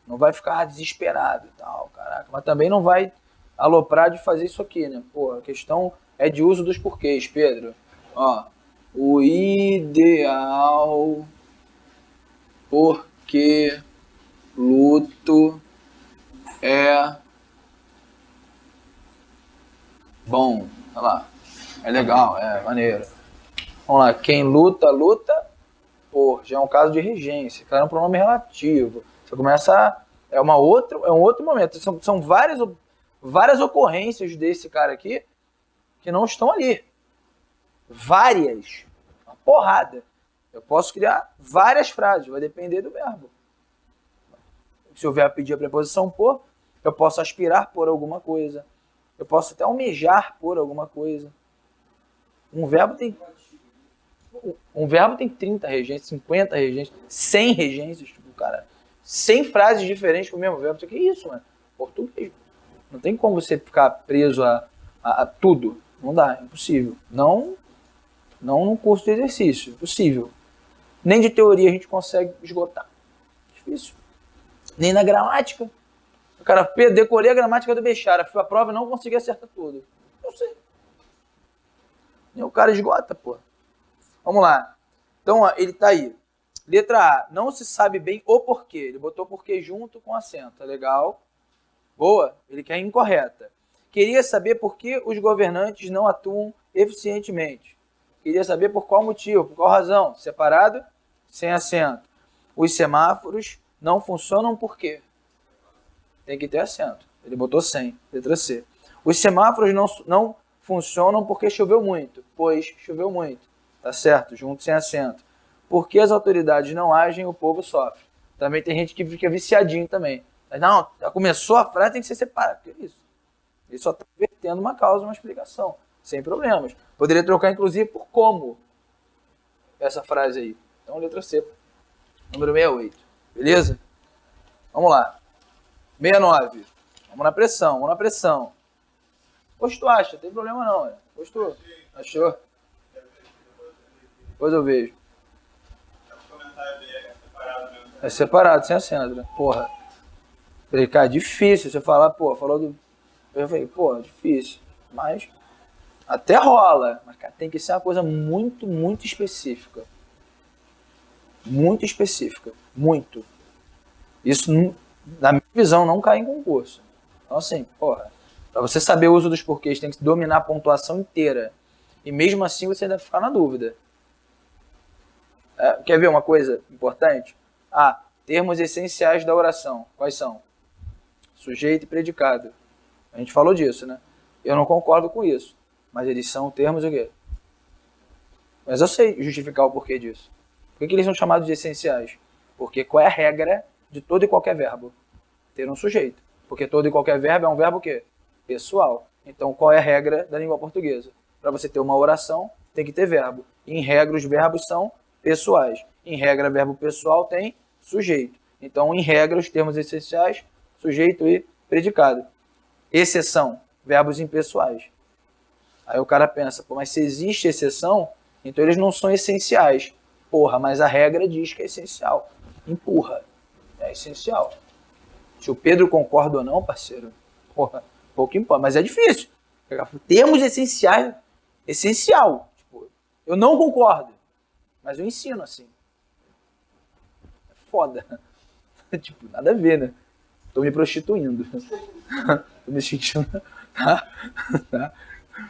Não vai ficar desesperado e tal, caraca. Mas também não vai aloprar de fazer isso aqui, né? Pô, a questão é de uso dos porquês, Pedro. Ó, o ideal porque luto é bom. Olha lá. É legal, é maneiro. Vamos lá. Quem luta, por. Já é um caso de regência. Claro, é um pronome relativo. Você começa. É um outro momento. São várias ocorrências desse cara aqui que não estão ali. Várias. Uma porrada. Eu posso criar várias frases. Vai depender do verbo. Se o verbo pedir a preposição por, eu posso aspirar por alguma coisa. Eu posso até almejar por alguma coisa. Um verbo tem 30 regências, 50 regências, 100 regências. Tipo, cara, 100 frases diferentes com o mesmo verbo. Isso aqui é isso, mano. Português. Não tem como você ficar preso a tudo. Não dá, é impossível. Não num curso de exercício. Impossível. Nem de teoria a gente consegue esgotar. Difícil. Nem na gramática. O cara, decorei a gramática do Bechara, fui à prova e não consegui acertar tudo. Não sei. E o cara esgota, pô. Vamos lá. Então, ó, ele tá aí. Letra A. Não se sabe bem o porquê. Ele botou porquê junto com acento. Legal. Boa. Ele quer incorreta. Queria saber por que os governantes não atuam eficientemente. Queria saber por qual motivo, por qual razão. Separado, sem acento. Os semáforos não funcionam por quê? Tem que ter acento. Ele botou sem. Letra C. Os semáforos não funcionam porque choveu muito. Pois choveu muito. Tá certo? Junto sem acento. Porque as autoridades não agem, o povo sofre. Também tem gente que fica viciadinho também. Mas não, já começou a frase, tem que ser separado. Que isso? Ele só está invertendo uma causa, uma explicação. Sem problemas. Poderia trocar, inclusive, por como. Essa frase aí. Então, letra C. Número 68. Beleza? Vamos lá. 69. Vamos na pressão, vamos na pressão. Posto acha, não tem problema não. Né? Postou? Achou? Depois eu vejo. É separado, sem acento, né? Porra. Falei, cara, difícil. Você falar, pô, falou do... Eu falei, pô, difícil. Mas até rola. Mas, cara, tem que ser uma coisa muito, muito específica. Muito específica. Muito. Isso, na minha visão, não cai em concurso. Então, assim, porra, pra você saber o uso dos porquês, tem que dominar a pontuação inteira. E mesmo assim, você deve ficar na dúvida. Quer ver uma coisa importante? Termos essenciais da oração. Quais são? Sujeito e predicado. A gente falou disso, né? Eu não concordo com isso. Mas eles são termos o quê? Mas eu sei justificar o porquê disso. Por que eles são chamados de essenciais? Porque qual é a regra de todo e qualquer verbo? Ter um sujeito. Porque todo e qualquer verbo é um verbo o quê? Pessoal. Então, qual é a regra da língua portuguesa? Para você ter uma oração, tem que ter verbo. Em regra, os verbos são pessoais. Em regra, verbo pessoal tem sujeito. Então, em regra, os termos essenciais, sujeito e predicado. Exceção, verbos impessoais. Aí o cara pensa, pô, mas se existe exceção, então eles não são essenciais. Porra, mas a regra diz que é essencial. Empurra. É essencial. Se o Pedro concorda ou não, parceiro, porra, pouco importa. Mas é difícil. Termos essenciais, essencial. Tipo, eu não concordo, mas eu ensino assim. É foda. Tipo, nada a ver, né? Tô me prostituindo. Tô me sentindo... Tá?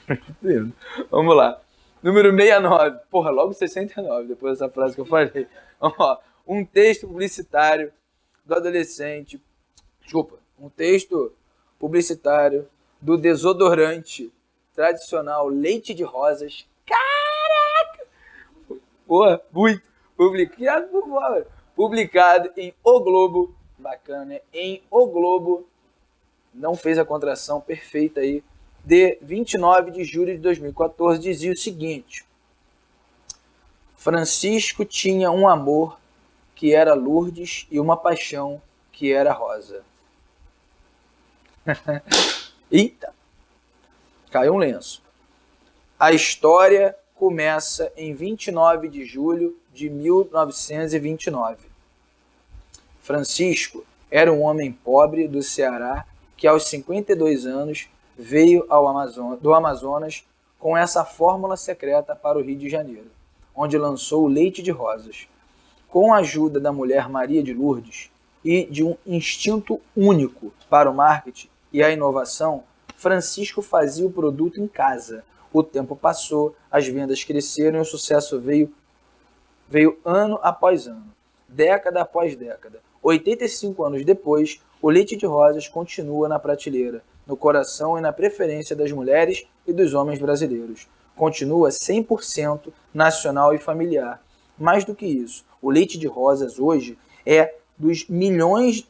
Prostituindo. Vamos lá. Número 69. Porra, logo 69, depois dessa frase que eu falei. Ó, um texto publicitário do adolescente... Desculpa. Um texto publicitário do desodorante tradicional Leite de Rosas. Caraca! Porra, muito. Publicado em O Globo. Bacana, né? Em O Globo. Não fez a contração perfeita aí. De 29 de julho de 2014, dizia o seguinte: Francisco tinha um amor que era Lourdes e uma paixão que era Rosa. Eita! Caiu um lenço. A história começa em 29 de julho de 1929. Francisco era um homem pobre do Ceará que aos 52 anos veio do Amazonas com essa fórmula secreta para o Rio de Janeiro, onde lançou o Leite de Rosas. Com a ajuda da mulher Maria de Lourdes e de um instinto único para o marketing e a inovação, Francisco fazia o produto em casa. O tempo passou, as vendas cresceram e o sucesso veio ano após ano, década após década. 85 anos depois, o Leite de Rosas continua na prateleira, no coração e na preferência das mulheres e dos homens brasileiros. Continua 100% nacional e familiar. Mais do que isso, o Leite de Rosas hoje é dos milhões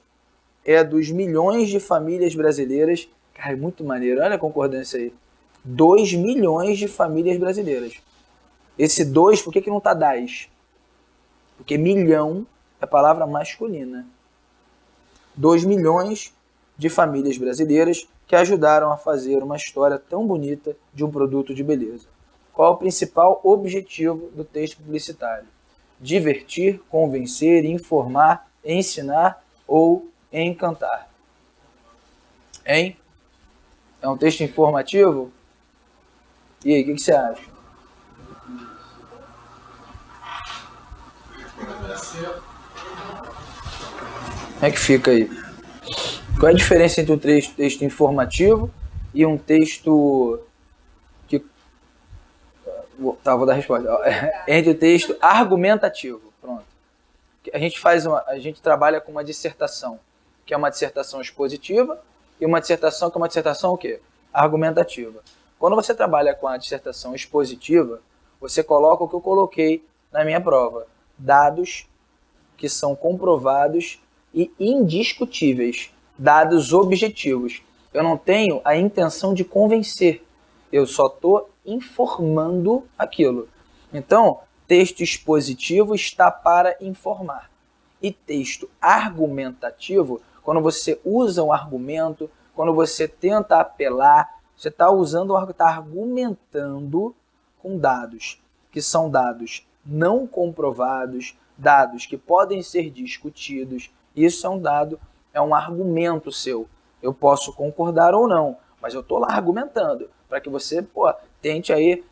de famílias brasileiras. Cara, é muito maneiro, olha a concordância aí. 2 milhões de famílias brasileiras. Esse 2, por que não está 10? Porque milhão é palavra masculina. 2 milhões de famílias brasileiras que ajudaram a fazer uma história tão bonita de um produto de beleza. Qual é o principal objetivo do texto publicitário? Divertir, convencer, informar, ensinar ou encantar? Hein? É um texto informativo? E aí, o que você acha? Como é que fica aí? Qual é a diferença entre um texto informativo e um texto que... Tá, vou dar a resposta. Entre o texto argumentativo. Pronto. A gente trabalha com uma dissertação, que é uma dissertação expositiva, e uma dissertação que é uma dissertação o quê? Argumentativa. Quando você trabalha com a dissertação expositiva, Você coloca o que eu coloquei na minha prova. Dados que são comprovados e indiscutíveis. Dados objetivos. Eu não tenho a intenção de convencer. Eu só estou informando aquilo. Então, texto expositivo está para informar. E texto argumentativo, quando você usa um argumento, quando você tenta apelar, você está argumentando com dados, que são dados não comprovados, dados que podem ser discutidos. Isso é um dado, é um argumento seu. Eu posso concordar ou não, mas eu estou lá argumentando, para que você tente aí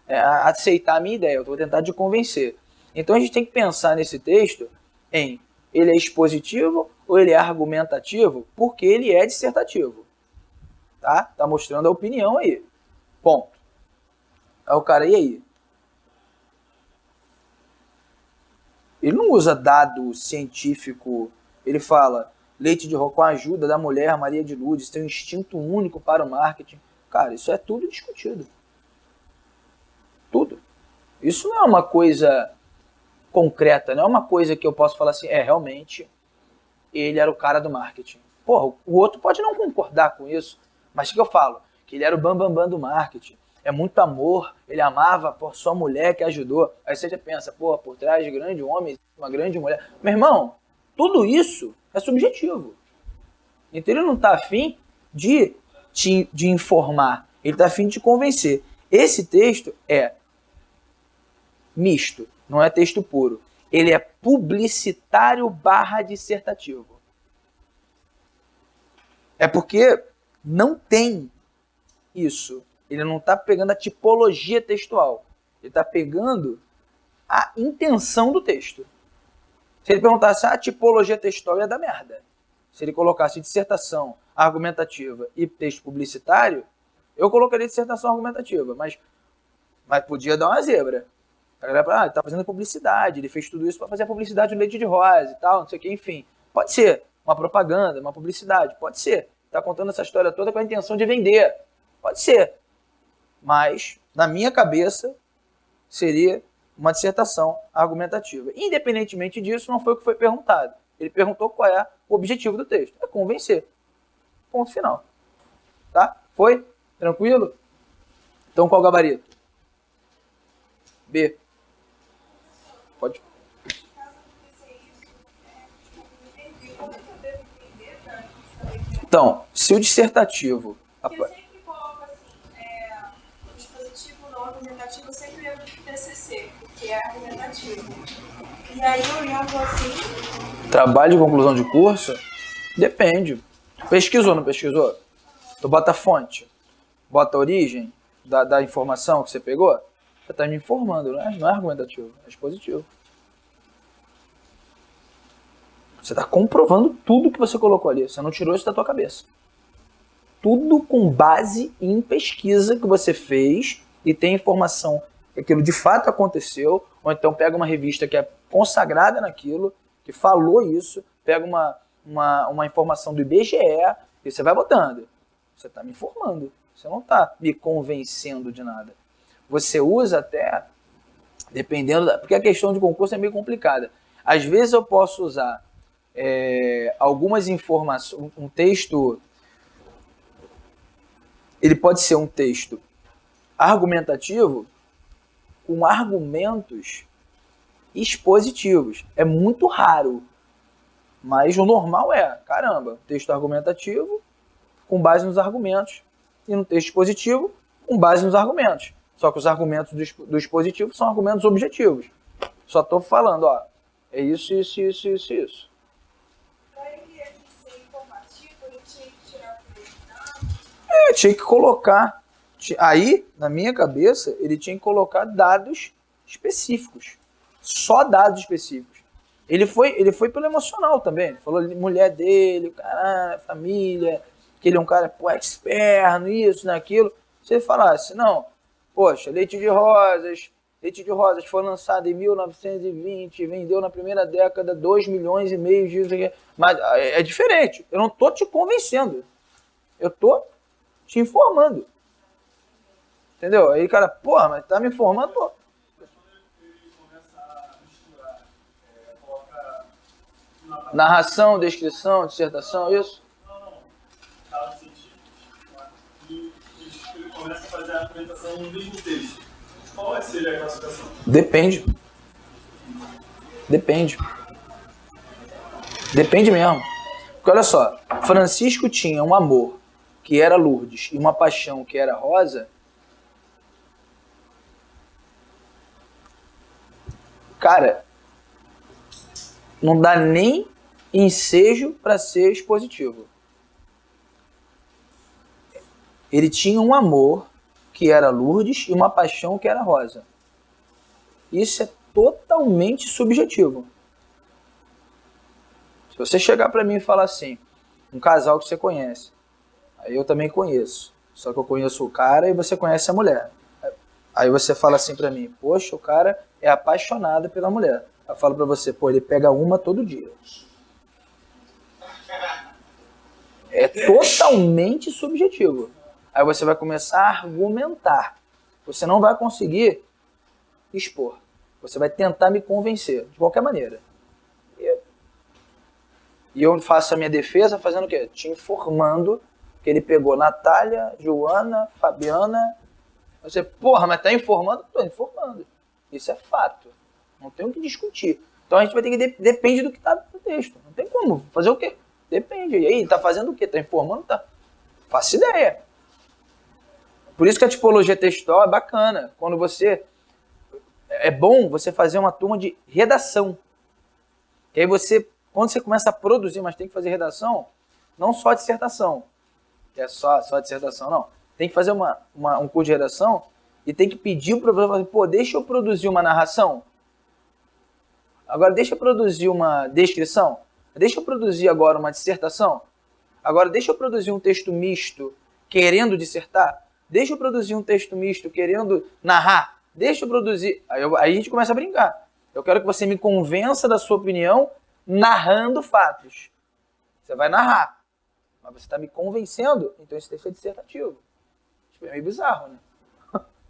aceitar a minha ideia. Eu vou tentar te convencer. Então a gente tem que pensar nesse texto em ele é expositivo ou ele é argumentativo, porque ele é dissertativo. Tá mostrando a opinião aí. Ponto. Aí o cara, e aí? Ele não usa dado científico. Ele fala, Leite de Ró, com a ajuda da mulher Maria de Lourdes, tem um instinto único para o marketing. Cara, isso é tudo discutido. Tudo. Isso não é uma coisa concreta, não é uma coisa que eu posso falar assim, realmente, ele era o cara do marketing. Porra, o outro pode não concordar com isso, mas o que eu falo? Que ele era o bambambam do marketing. É muito amor, ele amava por sua mulher que ajudou. Aí você já pensa, por trás de grande homem, uma grande mulher. Meu irmão, tudo isso é subjetivo. Então ele não está afim de informar, ele está afim de te convencer. Esse texto é misto, não é texto puro. Ele é publicitário / dissertativo. É porque não tem isso. Ele não está pegando a tipologia textual. Ele está pegando a intenção do texto. Se ele perguntasse a tipologia textual, ia dar merda. Se ele colocasse dissertação argumentativa e texto publicitário, eu colocaria dissertação argumentativa, mas podia dar uma zebra. A galera ele está fazendo publicidade, ele fez tudo isso para fazer a publicidade do Leite de Rosa e tal, não sei o que, enfim. Pode ser uma propaganda, uma publicidade, pode ser. Está contando essa história toda com a intenção de vender, pode ser. Mas, na minha cabeça, seria uma dissertação argumentativa. Independentemente disso, não foi o que foi perguntado. Ele perguntou qual é o objetivo do texto. É convencer. Ponto final. Tá? Foi? Tranquilo? Então, qual o gabarito? B. Pode. Então, se o dissertativo... Eu sempre coloco assim, o dispositivo não argumentativo, eu sempre lembro do TCC, que é argumentativo. E aí eu lembro assim... Trabalho de conclusão de curso? Depende. Pesquisou, não pesquisou? Tu bota a fonte, bota a origem da informação que você pegou, você está me informando, não é argumentativo, é expositivo. Você está comprovando tudo que você colocou ali, você não tirou isso da tua cabeça. Tudo com base em pesquisa que você fez e tem informação que aquilo de fato aconteceu, ou então pega uma revista que é consagrada naquilo, que falou isso, pega uma informação do IBGE e você vai botando. Você está me informando, você não está me convencendo de nada. Você usa até, dependendo, porque a questão de concurso é meio complicada. Às vezes eu posso usar algumas informações, um texto, ele pode ser um texto argumentativo com argumentos expositivos. É muito raro, mas o normal caramba, texto argumentativo com base nos argumentos e no texto expositivo com base nos argumentos. Só que os argumentos do expositivo são argumentos objetivos. Só estou falando, é isso, isso, isso, isso, isso. Para ele ser informativo, ele tinha que tirar o original. Tinha que colocar. Aí, na minha cabeça, ele tinha que colocar dados específicos. Só dados específicos. Ele foi pelo emocional também. Ele falou mulher dele, caralho, família, que ele é um cara externo, isso, naquilo. Se ele falasse, não, poxa, Leite de Rosas foi lançado em 1920, vendeu na primeira década 2,5 milhões de... Mas é diferente. Eu não estou te convencendo. Eu estou te informando. Entendeu? Aí o cara, mas tá me informando, Narração, descrição, dissertação, isso? Não. Fala assim, e ele começa a fazer a argumentação no mesmo texto. Qual vai ser a classificação? Depende. Depende mesmo. Porque olha só, Francisco tinha um amor que era Lourdes e uma paixão que era Rosa. Cara, não dá nem ensejo para ser expositivo. Ele tinha um amor que era Lourdes e uma paixão que era Rosa. Isso é totalmente subjetivo. Se você chegar para mim e falar assim, um casal que você conhece, aí eu também conheço, só que eu conheço o cara e você conhece a mulher. Aí você fala assim para mim, poxa, o cara é apaixonado pela mulher. Eu falo para você, pô, ele pega uma todo dia. É totalmente subjetivo. Aí você vai começar a argumentar. Você não vai conseguir expor. Você vai tentar me convencer, de qualquer maneira. E eu faço a minha defesa fazendo o quê? Te informando que ele pegou Natália, Joana, Fabiana. Você, porra, mas tá informando? Tô informando. Isso é fato. Não tem o que discutir. Então a gente vai ter que... Depende do que tá no texto. Não tem como. Fazer o quê? Depende. E aí, tá fazendo o quê? Tá informando? Tá. Faço ideia. Por isso que a tipologia textual é bacana. Quando você... É bom você fazer uma turma de redação. Que aí você... Quando você começa a produzir, mas tem que fazer redação, não só dissertação, que é só dissertação, não. Tem que fazer um curso de redação e tem que pedir para o professor, pô, deixa eu produzir uma narração. Agora deixa eu produzir uma descrição. Deixa eu produzir agora uma dissertação. Agora deixa eu produzir um texto misto querendo dissertar. Deixa eu produzir um texto misto querendo narrar. Deixa eu produzir... Aí a gente começa a brincar. Eu quero que você me convença da sua opinião narrando fatos. Você vai narrar, mas você está me convencendo, então esse texto é dissertativo. Tipo, é meio bizarro, né?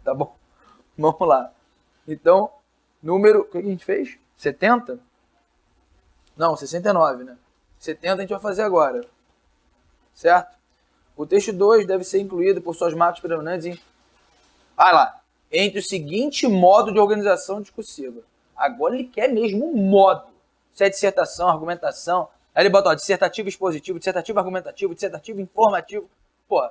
Tá bom? Vamos lá. Então, número... O que a gente fez? 70? Não, 69, né? 70 a gente vai fazer agora. Certo? O texto 2 deve ser incluído por suas marcas predominantes em... Vai lá. Entre o seguinte modo de organização discursiva. Agora ele quer mesmo um modo. Se é dissertação, argumentação. Aí ele bota, ó, dissertativo expositivo, dissertativo argumentativo, dissertativo informativo. Pô.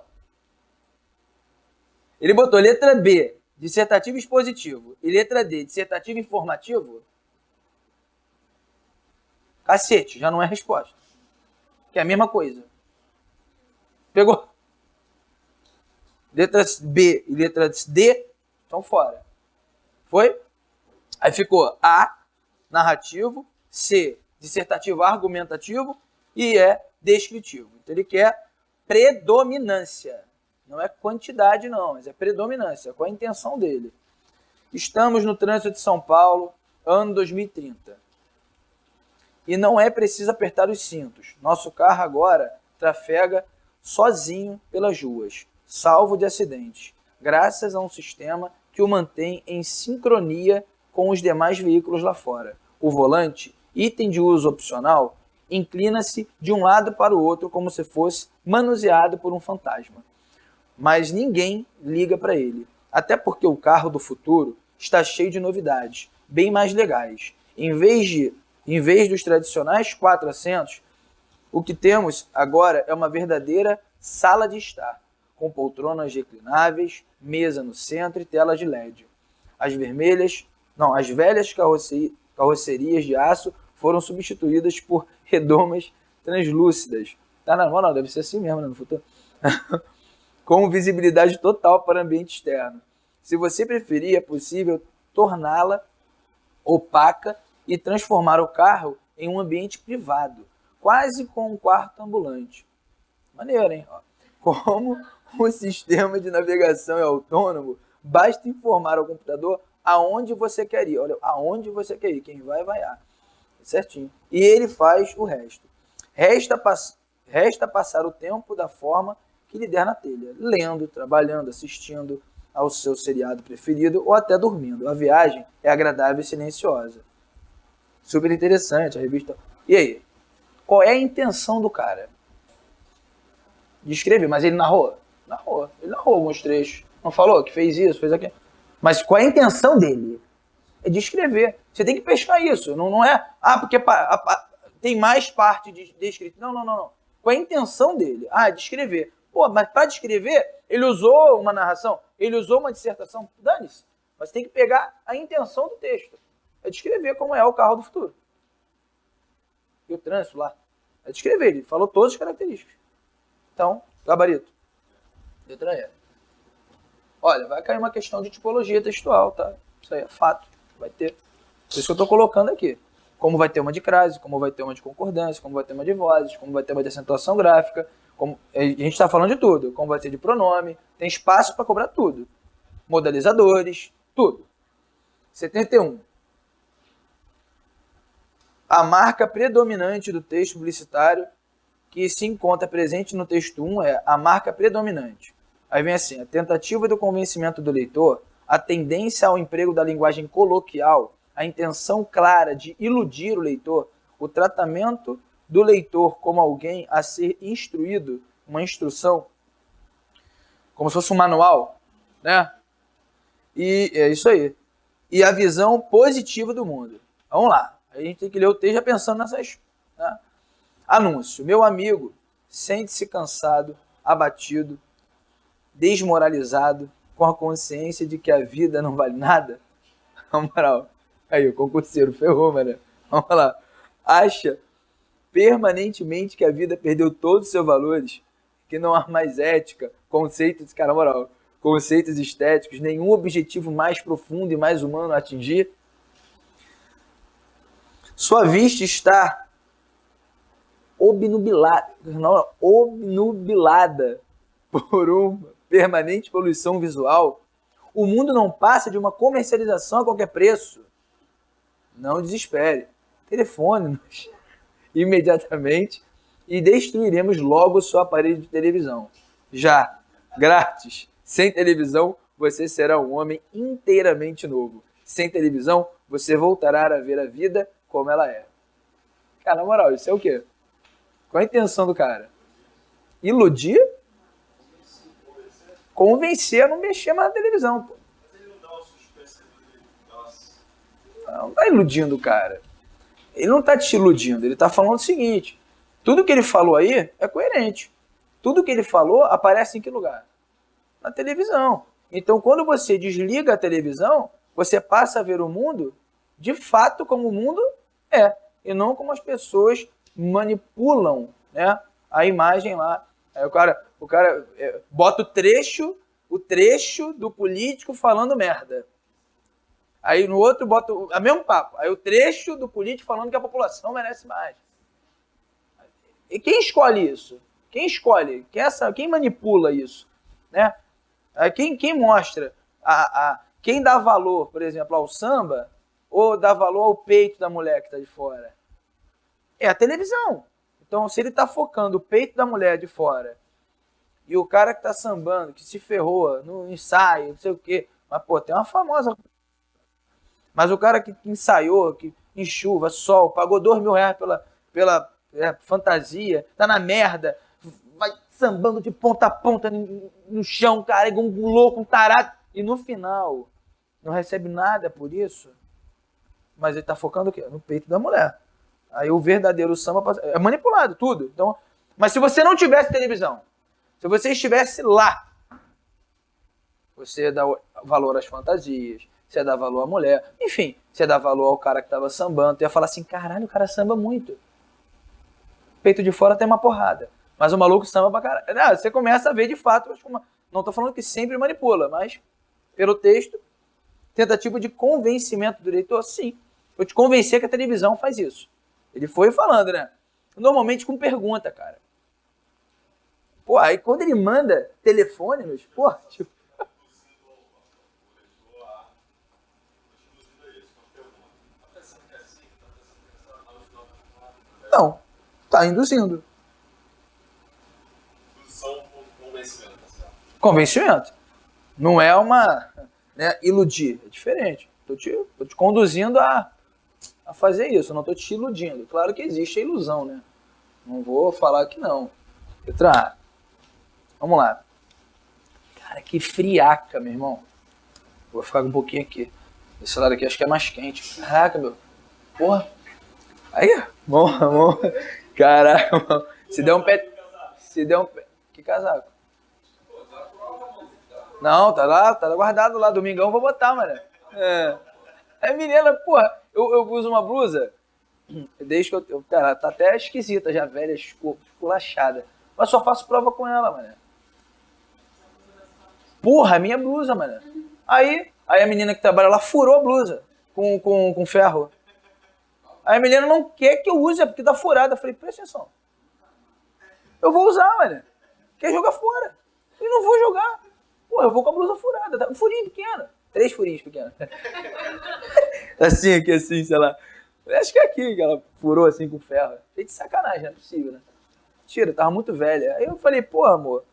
Ele botou letra B, dissertativo expositivo, e letra D, dissertativo informativo. Cacete, já não é resposta. Que é a mesma coisa. Pegou? Letras B e letras D estão fora. Foi? Aí ficou A, narrativo, C, dissertativo argumentativo e E, descritivo. Então ele quer predominância. Não é quantidade não, mas é predominância. Qual a intenção dele? Estamos no trânsito de São Paulo, ano 2030. E não é preciso apertar os cintos. Nosso carro agora trafega sozinho pelas ruas, salvo de acidentes, graças a um sistema que o mantém em sincronia com os demais veículos lá fora. O volante, item de uso opcional, inclina-se de um lado para o outro como se fosse manuseado por um fantasma. Mas ninguém liga para ele, até porque o carro do futuro está cheio de novidades, bem mais legais. Em vez dos tradicionais 4 assentos, o que temos agora é uma verdadeira sala de estar, com poltronas reclináveis, mesa no centro e tela de LED. As velhas carrocerias de aço foram substituídas por redomas translúcidas. Tá na mão, não, deve ser assim mesmo, né, no futuro. Com visibilidade total para o ambiente externo. Se você preferir, é possível torná-la opaca e transformar o carro em um ambiente privado, quase com um quarto ambulante. Maneiro, hein? Como o sistema de navegação é autônomo, basta informar ao computador aonde você quer ir. Olha, aonde você quer ir. Quem vai, vai. Certinho. E ele faz o resto. Resta passar o tempo da forma que lhe der na telha, lendo, trabalhando, assistindo ao seu seriado preferido ou até dormindo. A viagem é agradável e silenciosa. Super interessante a revista. E aí? Qual é a intenção do cara? De escrever, mas ele narrou? Narrou. Ele narrou alguns trechos. Não falou que fez isso, fez aquilo. Mas qual é a intenção dele? É de escrever. Você tem que pescar isso. Não é, porque tem mais parte de escrita. Não. Qual é a intenção dele? É de escrever. Pô, mas para descrever, ele usou uma narração, ele usou uma dissertação. Dane-se. Mas tem que pegar a intenção do texto. É descrever como é o carro do futuro. E o trânsito lá. É descrever. Ele falou todas as características. Então, gabarito. Letra E. Olha, vai cair uma questão de tipologia textual, tá? Isso aí é fato. Vai ter. Por isso que eu estou colocando aqui. Como vai ter uma de crase, como vai ter uma de concordância, como vai ter uma de vozes, como vai ter uma de acentuação gráfica. A gente está falando de tudo. Como vai ter de pronome. Tem espaço para cobrar tudo. Modalizadores, tudo. 71. A marca predominante do texto publicitário que se encontra presente no texto 1 é a marca predominante. Aí vem assim, a tentativa do convencimento do leitor, a tendência ao emprego da linguagem coloquial, a intenção clara de iludir o leitor, o tratamento do leitor como alguém a ser instruído, uma instrução, como se fosse um manual, né? E é isso aí. E a visão positiva do mundo. Vamos lá. A gente tem que ler o texto já pensando nessas... Né? Anúncio. Meu amigo sente-se cansado, abatido, desmoralizado, com a consciência de que a vida não vale nada. Na moral. Aí, o concurseiro ferrou, mano. Vamos lá. Acha permanentemente que a vida perdeu todos os seus valores, que não há mais ética, conceitos, cara, na moral, conceitos estéticos, nenhum objetivo mais profundo e mais humano a atingir. Sua vista está obnubilada por uma permanente poluição visual. O mundo não passa de uma comercialização a qualquer preço. Não desespere. Telefone-nos imediatamente e destruiremos logo seu aparelho de televisão. Já, grátis, sem televisão, você será um homem inteiramente novo. Sem televisão, você voltará a ver a vida como ela é. Cara, na moral, isso é o quê? Qual a intenção do cara? Iludir? Convencer a não mexer mais na televisão. Pô. Mas ele não dá o suspense dele. Nossa. Não tá iludindo o cara. Ele não tá te iludindo. Ele tá falando o seguinte. Tudo que ele falou aí é coerente. Tudo que ele falou aparece em que lugar? Na televisão. Então, quando você desliga a televisão, você passa a ver o mundo de fato como o mundo é. E não como as pessoas manipulam, né, a imagem lá. Aí o cara bota o trecho do político falando merda. Aí no outro bota o mesmo papo. Aí o trecho do político falando que a população merece mais. E quem escolhe isso? Quem escolhe? Quem manipula isso? Né? Quem mostra? Quem dá valor, por exemplo, ao samba ou dá valor ao peito da mulher que está de fora? É a televisão. Então, se ele está focando o peito da mulher de fora e o cara que está sambando, que se ferrou no ensaio, não sei o quê, mas, pô, tem uma famosa... Mas o cara que ensaiou, que em chuva, sol, pagou R$2.000 pela fantasia, tá na merda, vai sambando de ponta a ponta no chão, cara, igual um louco, um tarado, e no final não recebe nada por isso, mas ele tá focando o quê? No peito da mulher. Aí o verdadeiro samba é manipulado, tudo. Então, mas se você não tivesse televisão, se você estivesse lá, você ia dar valor às fantasias, você ia dar valor à mulher, enfim, você ia dar valor ao cara que estava sambando, você ia falar assim, caralho, o cara samba muito. Peito de fora tem uma porrada, mas o maluco samba pra caralho. Não, você começa a ver de fato, não estou falando que sempre manipula, mas pelo texto, tentativa de convencimento do leitor, sim. Vou te convencer que a televisão faz isso. Ele foi falando, né? Normalmente com pergunta, cara. Pô, aí quando ele manda telefone, pô, tipo... Não, tá induzindo. Indução por convencimento. Convencimento. Não é uma... Né, iludir, é diferente. Tô te conduzindo a fazer isso, eu não tô te iludindo. Claro que existe a ilusão, né? Não vou falar que não. Letra A. Vamos lá. Cara, que friaca, meu irmão. Vou ficar um pouquinho aqui. Esse lado aqui acho que é mais quente. Caraca, meu. Porra. Aí, bom. Caraca, mano. Se der um pé... Que casaco? Não, tá lá guardado lá. Domingão eu vou botar, mano. É menina, porra. Eu uso uma blusa... Desde que cara, tá até esquisita já, velha, esculachada. Mas só faço prova com ela, mano. Porra, é minha blusa, mano. Aí a menina que trabalha lá furou a blusa com ferro. Aí a menina não quer que eu use, é porque tá furada. Eu falei, presta atenção. Eu vou usar, mano. Quer jogar fora. E não vou jogar. Porra, eu vou com a blusa furada. Um furinho pequeno. 3 furinhos pequenos. Assim, aqui, assim, sei lá. Acho que é aqui que ela furou assim com ferro. Feito de sacanagem, não é possível, né? Tira, tava muito velha. Aí eu falei, pô, amor,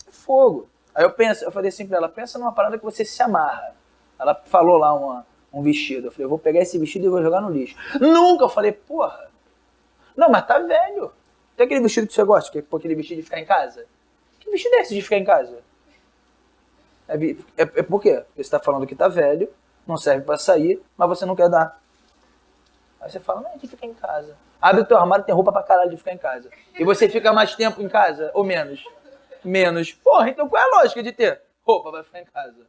é fogo. Aí eu falei assim pra ela, pensa numa parada que você se amarra. Ela falou lá um vestido. Eu falei, eu vou pegar esse vestido e vou jogar no lixo. Nunca! Eu falei, porra. Não, mas tá velho. Tem aquele vestido que você gosta, que é aquele vestido de ficar em casa? Que vestido é esse de ficar em casa? É por quê? Você tá falando que tá velho, não serve pra sair, mas você não quer dar. Aí você fala, não, é de ficar em casa. Abre o teu armário, tem roupa pra caralho de ficar em casa. E você fica mais tempo em casa, ou menos? Menos. Porra, então qual é a lógica de ter roupa pra ficar em casa?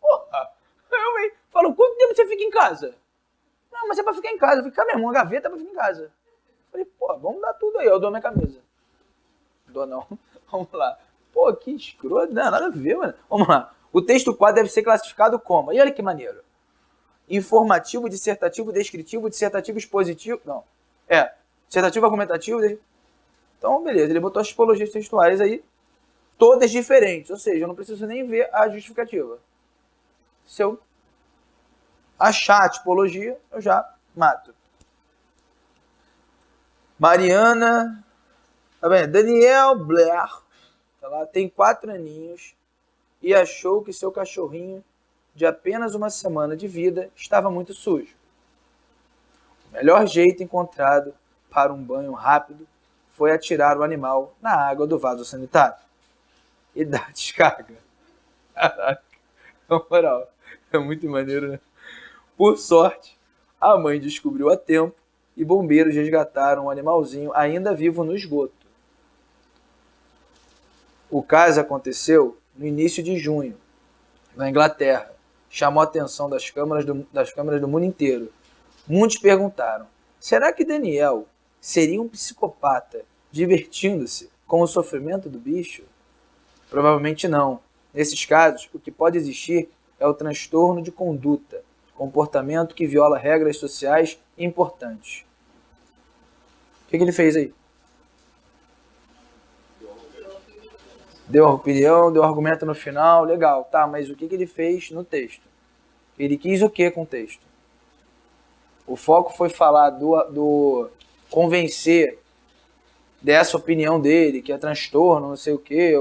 Porra, eu falo, quanto tempo você fica em casa? Não, mas é pra ficar em casa. Eu falei, cara, meu irmão, uma gaveta é pra ficar em casa. Eu falei, pô, vamos dar tudo aí, eu dou minha camisa. Dou não. Vamos lá. Pô, que escroto, não, nada a ver, mano. Vamos lá. O texto 4 deve ser classificado como? E olha que maneiro. Informativo, dissertativo, descritivo, dissertativo, expositivo. Não. Dissertativo, argumentativo. Então, beleza. Ele botou as tipologias textuais aí, todas diferentes. Ou seja, eu não preciso nem ver a justificativa. Se eu achar a tipologia, eu já mato. Mariana. Tá bem? Daniel Blair. Tá lá, tem 4 aninhos e achou que seu cachorrinho de apenas uma semana de vida estava muito sujo. O melhor jeito encontrado para um banho rápido foi atirar o animal na água do vaso sanitário e dar descarga. Caraca, na moral, é muito maneiro, né? Por sorte, a mãe descobriu a tempo e bombeiros resgataram o animalzinho ainda vivo no esgoto. O caso aconteceu no início de junho, na Inglaterra. Chamou a atenção das câmeras do mundo inteiro. Muitos perguntaram, será que Daniel seria um psicopata divertindo-se com o sofrimento do bicho? Provavelmente não. Nesses casos, o que pode existir é o transtorno de conduta, comportamento que viola regras sociais importantes. O que ele fez aí? Deu a opinião, deu argumento no final, legal. Tá, mas o que ele fez no texto? Ele quis o que com o texto? O foco foi falar do convencer dessa opinião dele, que é transtorno, não sei o que,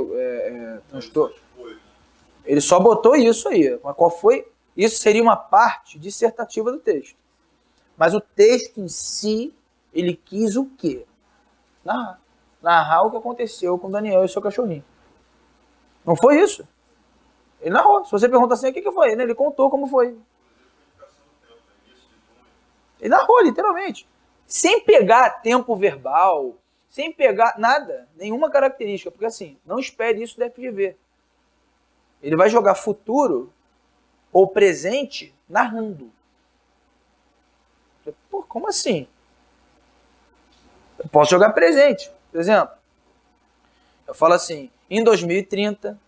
transtorno. Ele só botou isso aí. Mas qual foi? Isso seria uma parte dissertativa do texto. Mas o texto em si, ele quis o quê? Narrar. Narrar o que aconteceu com Daniel e seu cachorrinho. Não foi isso? Ele narrou. Se você pergunta assim, o que foi? Ele contou como foi. Ele narrou, literalmente. Sem pegar tempo verbal, sem pegar nada, nenhuma característica. Porque assim, não espere isso do FGV. Ele vai jogar futuro ou presente narrando. Pô, como assim? Eu posso jogar presente. Por exemplo, eu falo assim, em 2030,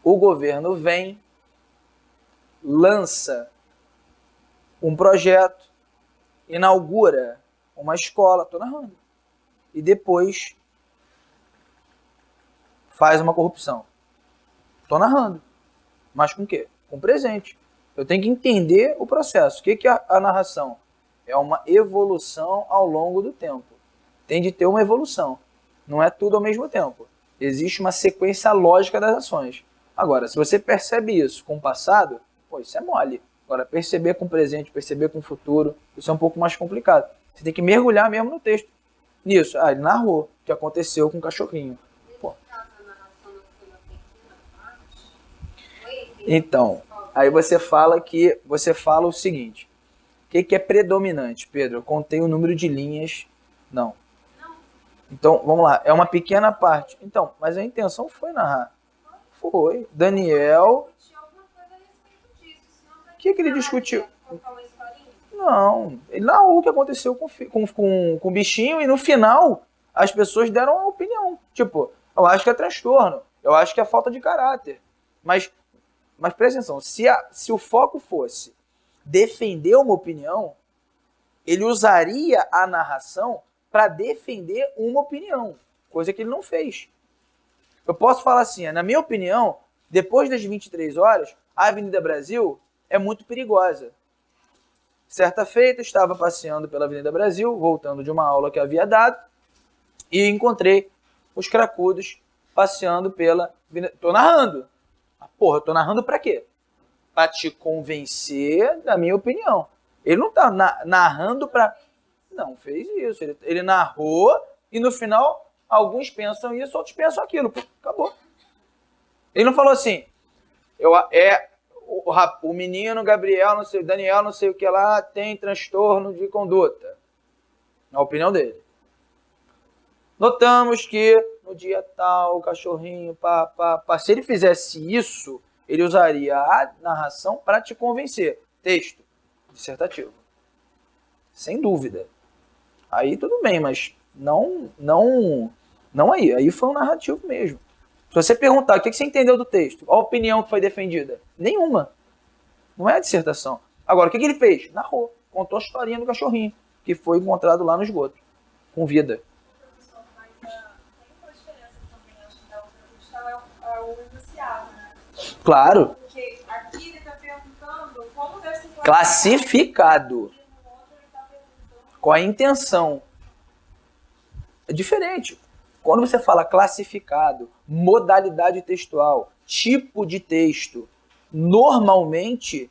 o governo vem, lança um projeto, inaugura uma escola, estou narrando, e depois faz uma corrupção. Estou narrando. Mas com o quê? Com presente. Eu tenho que entender o processo. O que é a narração? É uma evolução ao longo do tempo. Tem de ter uma evolução. Não é tudo ao mesmo tempo. Existe uma sequência lógica das ações. Agora, se você percebe isso com o passado, pô, isso é mole. Agora, perceber com o presente, perceber com o futuro, isso é um pouco mais complicado. Você tem que mergulhar mesmo no texto. Nisso. Ele narrou o que aconteceu com o cachorrinho. Pô. Então, aí você fala o seguinte. O que é predominante, Pedro? Eu contei o número de linhas. Não. Então, vamos lá. É uma pequena parte. Então, mas a intenção foi narrar. Foi. Daniel... O que ele discutiu? Não. Ele narrou o que aconteceu com o bichinho e no final as pessoas deram a opinião. Tipo, eu acho que é transtorno. Eu acho que é falta de caráter. Mas presta atenção. Se o foco fosse defender uma opinião, ele usaria a narração para defender uma opinião, coisa que ele não fez. Eu posso falar assim, na minha opinião, depois das 23 horas, a Avenida Brasil é muito perigosa. Certa feita, estava passeando pela Avenida Brasil, voltando de uma aula que havia dado, e encontrei os cracudos passeando pela Avenida... Tô narrando. Porra, eu tô narrando pra quê? Pra te convencer da minha opinião. Ele não tá narrando pra... Não, fez isso. Ele narrou e no final alguns pensam isso, outros pensam aquilo. Pô, acabou. Ele não falou assim, o menino Gabriel, não sei, Daniel, não sei o que lá, tem transtorno de conduta. Na opinião dele. Notamos que no dia tal, o cachorrinho, se ele fizesse isso, ele usaria a narração para te convencer. Texto dissertativo. Sem dúvida. Aí tudo bem, mas não aí. Aí foi um narrativo mesmo. Se você perguntar o que você entendeu do texto, a opinião que foi defendida, nenhuma. Não é a dissertação. Agora, o que ele fez? Narrou. Contou a historinha do cachorrinho, que foi encontrado lá no esgoto, com vida. Claro. Porque aqui ele está perguntando como deve ser classificado. Qual a intenção? É diferente. Quando você fala classificado, modalidade textual, tipo de texto, normalmente,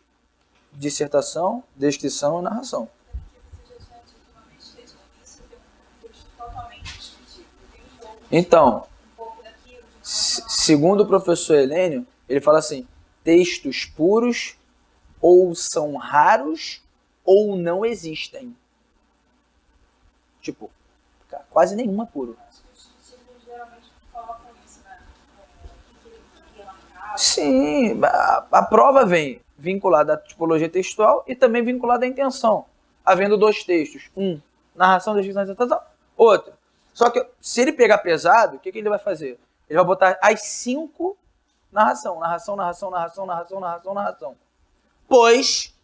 dissertação, descrição e narração. Então, segundo o professor Helênio, ele fala assim, textos puros ou são raros ou não existem. Tipo, quase nenhum é puro. Sim, a prova vem vinculada à tipologia textual e também vinculada à intenção. Havendo dois textos, um, narração, descrição e dissertação, outro. Só que se ele pegar pesado, o que ele vai fazer? Ele vai botar as 5 narração. Pois,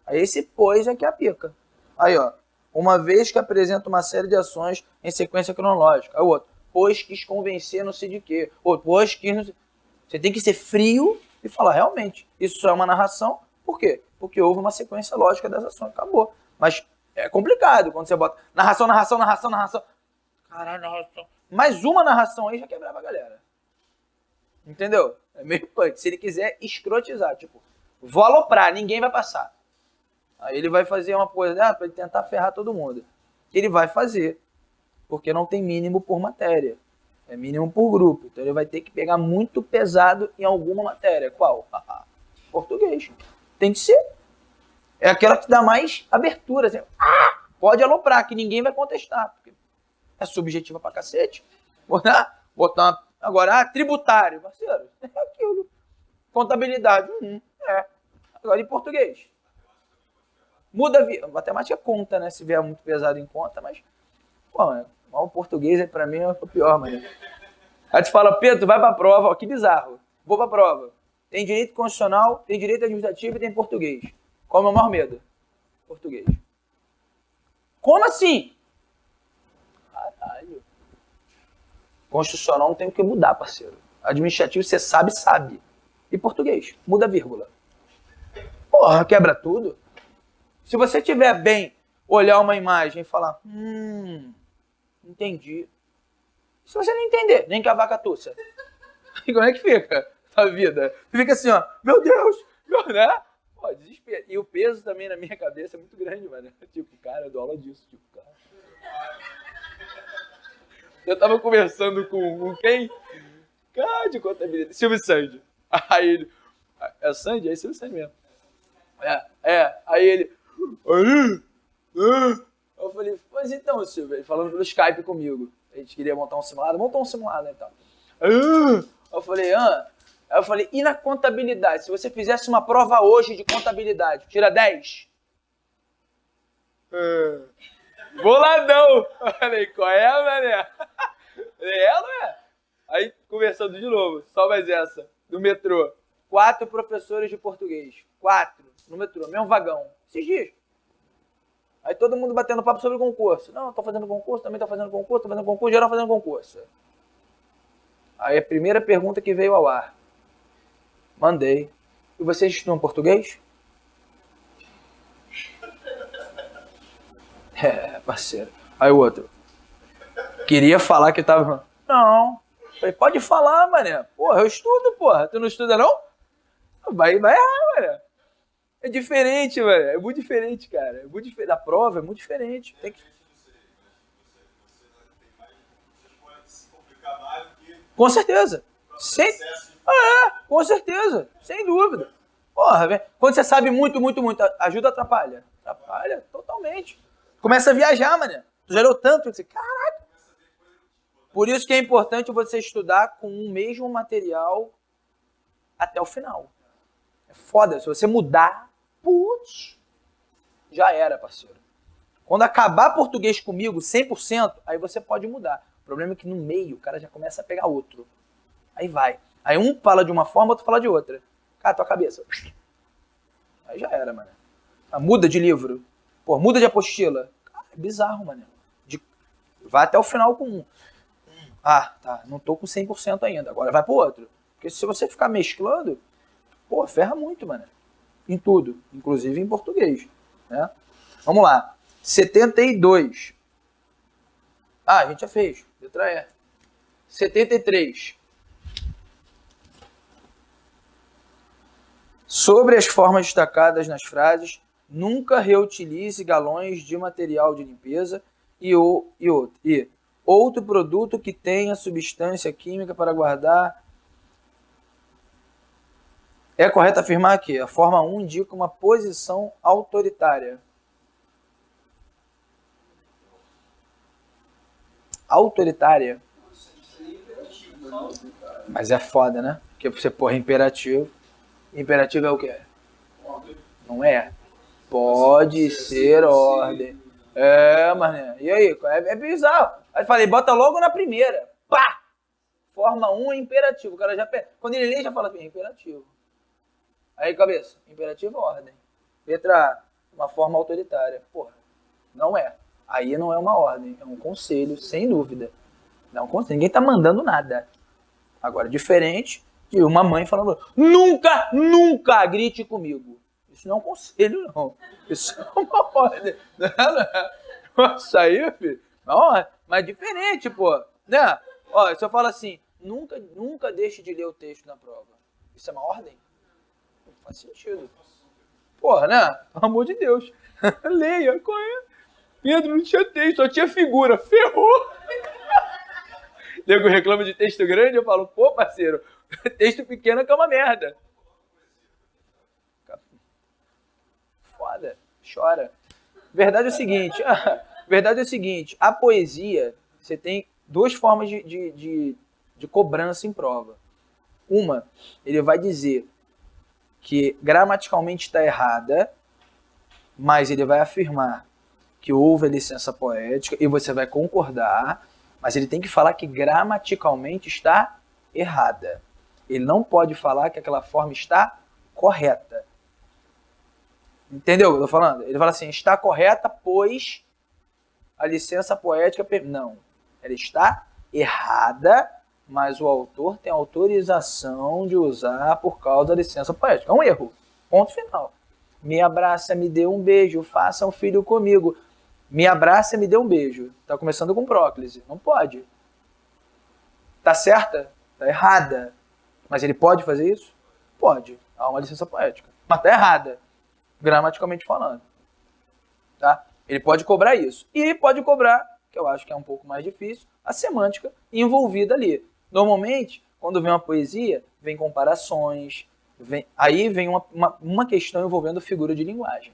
aí esse pois é que é a pica. Aí, ó, uma vez que apresenta uma série de ações em sequência cronológica. Aí o outro, pois quis convencer não sei de quê. Outro, pois quis não sei... Você tem que ser frio e falar, realmente, isso só é uma narração. Por quê? Porque houve uma sequência lógica das ações. Acabou. Mas é complicado quando você bota narração. Caralho, narração. Mais uma narração aí já quebrava a galera. Entendeu? É meio punk. Se ele quiser escrotizar, tipo, vou aloprar, ninguém vai passar. Aí ele vai fazer uma coisa, para ele tentar ferrar todo mundo. Ele vai fazer, porque não tem mínimo por matéria. É mínimo por grupo. Então ele vai ter que pegar muito pesado em alguma matéria. Qual? Português. Tem que ser. É aquela que dá mais abertura. Assim. Pode aloprar, que ninguém vai contestar. Porque é subjetiva pra cacete. Botar uma... Agora, tributário. Parceiro, é aquilo. Contabilidade. Agora, em português. Muda a matemática conta, né? Se vier muito pesado em conta, mas... Pô, o português, pra mim, é o pior, mano. Aí tu fala, Pedro, vai pra prova. Ó, que bizarro. Vou pra prova. Tem direito constitucional, tem direito administrativo e tem português. Qual é o meu maior medo? Português. Como assim? Caralho. Constitucional não tem o que mudar, parceiro. Administrativo, você sabe. E português? Muda a vírgula. Porra, quebra tudo. Se você tiver bem, olhar uma imagem e falar, entendi. Se você não entender, nem que a vaca tussa. Como é que fica a vida? Fica assim, ó, meu Deus, né? Pô, desespero. E o peso também na minha cabeça é muito grande, mano. Tipo, cara, eu dou aula disso, tipo, cara. Eu tava conversando com quem? Cara, de contabilidade. Silvio Sandy. Aí ele... É o Sandy? É Silvio Sandy mesmo. Aí ele... Eu falei, mas então, Silvio, ele falando pelo Skype comigo. A gente queria montar um simulado, montou um simulado e tal. Eu falei, e na contabilidade? Se você fizesse uma prova hoje de contabilidade, tira 10? Boladão! Eu falei, qual é, mané? Não é? Aí, conversando de novo, só mais essa, do metrô. 4 professores de português. 4 no metrô, mesmo vagão. Esses dias. Aí todo mundo batendo papo sobre o concurso. Não, tô fazendo concurso, também tô fazendo concurso, geral fazendo concurso. Aí a primeira pergunta que veio ao ar. Mandei. E vocês estudam português? Parceiro. Aí o outro. Queria falar que tava... Não. Falei, pode falar, mané. Porra, eu estudo, porra. Tu não estuda, não? Vai errar, mané. É diferente, mano. É muito diferente, cara. É muito diferente. A prova é muito diferente. Tem que... Com certeza. Com certeza. Sem dúvida. Porra, velho. Quando você sabe muito, ajuda ou atrapalha? Atrapalha totalmente. Começa a viajar, mané. Tu já leu tanto, você, caraca. Por isso que é importante você estudar com o mesmo material até o final. É foda. Se você mudar, putz, já era, parceiro. Quando acabar português comigo, 100%, aí você pode mudar. O problema é que no meio o cara já começa a pegar outro. Aí vai. Aí um fala de uma forma, outro fala de outra. Cara, tua cabeça. Aí já era, mano. Muda de livro. Pô, muda de apostila. Cara, é bizarro, mano. Vai até o final com um. Tá. Não tô com 100% ainda. Agora vai pro outro. Porque se você ficar mesclando, pô, ferra muito, mano. Em tudo. Inclusive em português. Né? Vamos lá. 72. A gente já fez. Letra E. 73. Sobre as formas destacadas nas frases, nunca reutilize galões de material de limpeza e outro produto que tenha substância química para guardar. É correto afirmar que a forma 1 indica uma posição autoritária. Autoritária. Mas é foda, né? Porque você porra imperativo. Imperativo é o quê? Não é? Pode ser ordem. Mas e aí? É bizarro. Aí falei, bota logo na primeira. Pá! Forma 1 é imperativo. O cara já quando ele lê, já fala assim, imperativo. Aí, cabeça, imperativo é ordem. Letra A, uma forma autoritária. Porra, não é. Aí não é uma ordem, é um conselho, sem dúvida. Não é um conselho, ninguém tá mandando nada. Agora, diferente de uma mãe falando, nunca grite comigo. Isso não é um conselho, não. Isso é uma ordem. Isso aí, filho, não, mas diferente, pô. Né? Ó, se eu falo assim, nunca deixe de ler o texto na prova. Isso é uma ordem? Não faz sentido. Porra, né? Pelo amor de Deus. Leia, qual é? Pedro, não tinha texto, só tinha figura. Ferrou! Nego reclama de texto grande, eu falo, pô, parceiro, texto pequeno é que é uma merda. Foda, chora. Verdade é o seguinte, a poesia, você tem duas formas de cobrança em prova. Uma, ele vai dizer que gramaticalmente está errada, mas ele vai afirmar que houve a licença poética e você vai concordar, mas ele tem que falar que gramaticalmente está errada. Ele não pode falar que aquela forma está correta. Entendeu o que eu estou falando? Ele fala assim, está correta, pois a licença poética... Não, ela está errada, mas o autor tem autorização de usar por causa da licença poética. É um erro. Ponto final. Me abraça, me dê um beijo, faça um filho comigo. Me abraça, me dê um beijo. Está começando com próclise. Não pode. Tá certa? Tá errada. Mas ele pode fazer isso? Pode. Há uma licença poética. Mas tá errada. gramaticalmente falando. Tá? Ele pode cobrar isso. E pode cobrar, que eu acho que é um pouco mais difícil, a semântica envolvida ali. Normalmente, quando vem uma poesia, vem comparações, aí vem uma questão envolvendo figura de linguagem.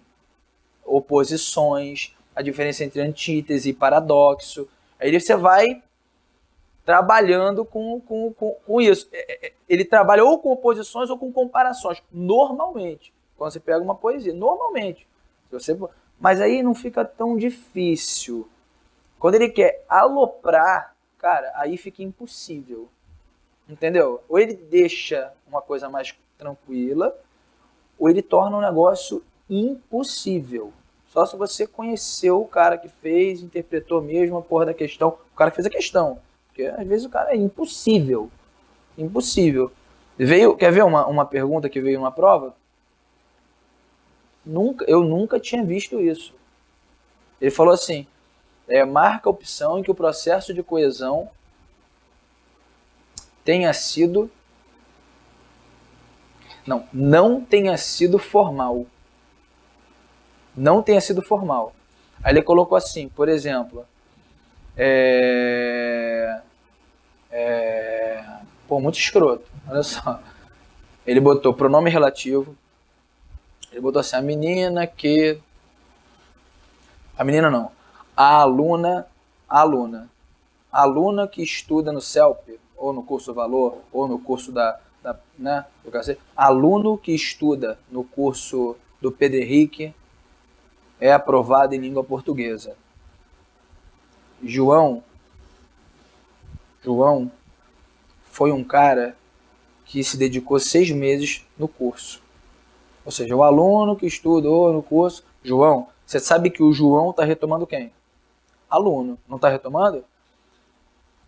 Oposições, a diferença entre antítese e paradoxo. Aí você vai trabalhando com isso. Ele trabalha ou com oposições ou com comparações, normalmente. Quando você pega uma poesia, normalmente. Mas aí não fica tão difícil. Quando ele quer aloprar, cara, aí fica impossível. Entendeu? Ou ele deixa uma coisa mais tranquila, ou ele torna um negócio impossível. Só se você conheceu o cara que fez, interpretou mesmo a porra da questão, o cara que fez a questão. Porque às vezes o cara é impossível. Impossível. Quer ver uma pergunta que veio numa prova? Eu nunca tinha visto isso. Ele falou assim, marca a opção em que o processo de coesão tenha sido... Não tenha sido formal. Não tenha sido formal. Aí ele colocou assim, por exemplo, muito escroto, olha só. Ele botou pronome relativo, ele botou assim, a menina não, a aluna que estuda no CELP, ou no curso Valor, ou no curso aluno que estuda no curso do Pedro Henrique é aprovado em língua portuguesa. João foi um cara que se dedicou 6 meses no curso. Ou seja, o aluno que estudou no curso, João, você sabe que o João está retomando quem? Aluno, não está retomando?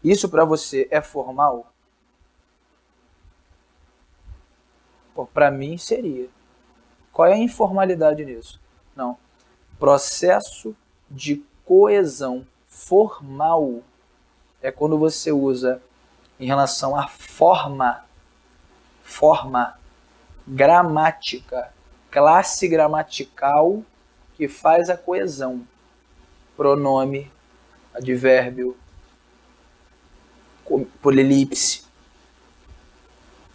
Isso para você é formal? Para mim seria. Qual é a informalidade nisso? Não. Processo de coesão formal é quando você usa em relação à forma gramática, classe gramatical que faz a coesão. Pronome, advérbio, polilipse.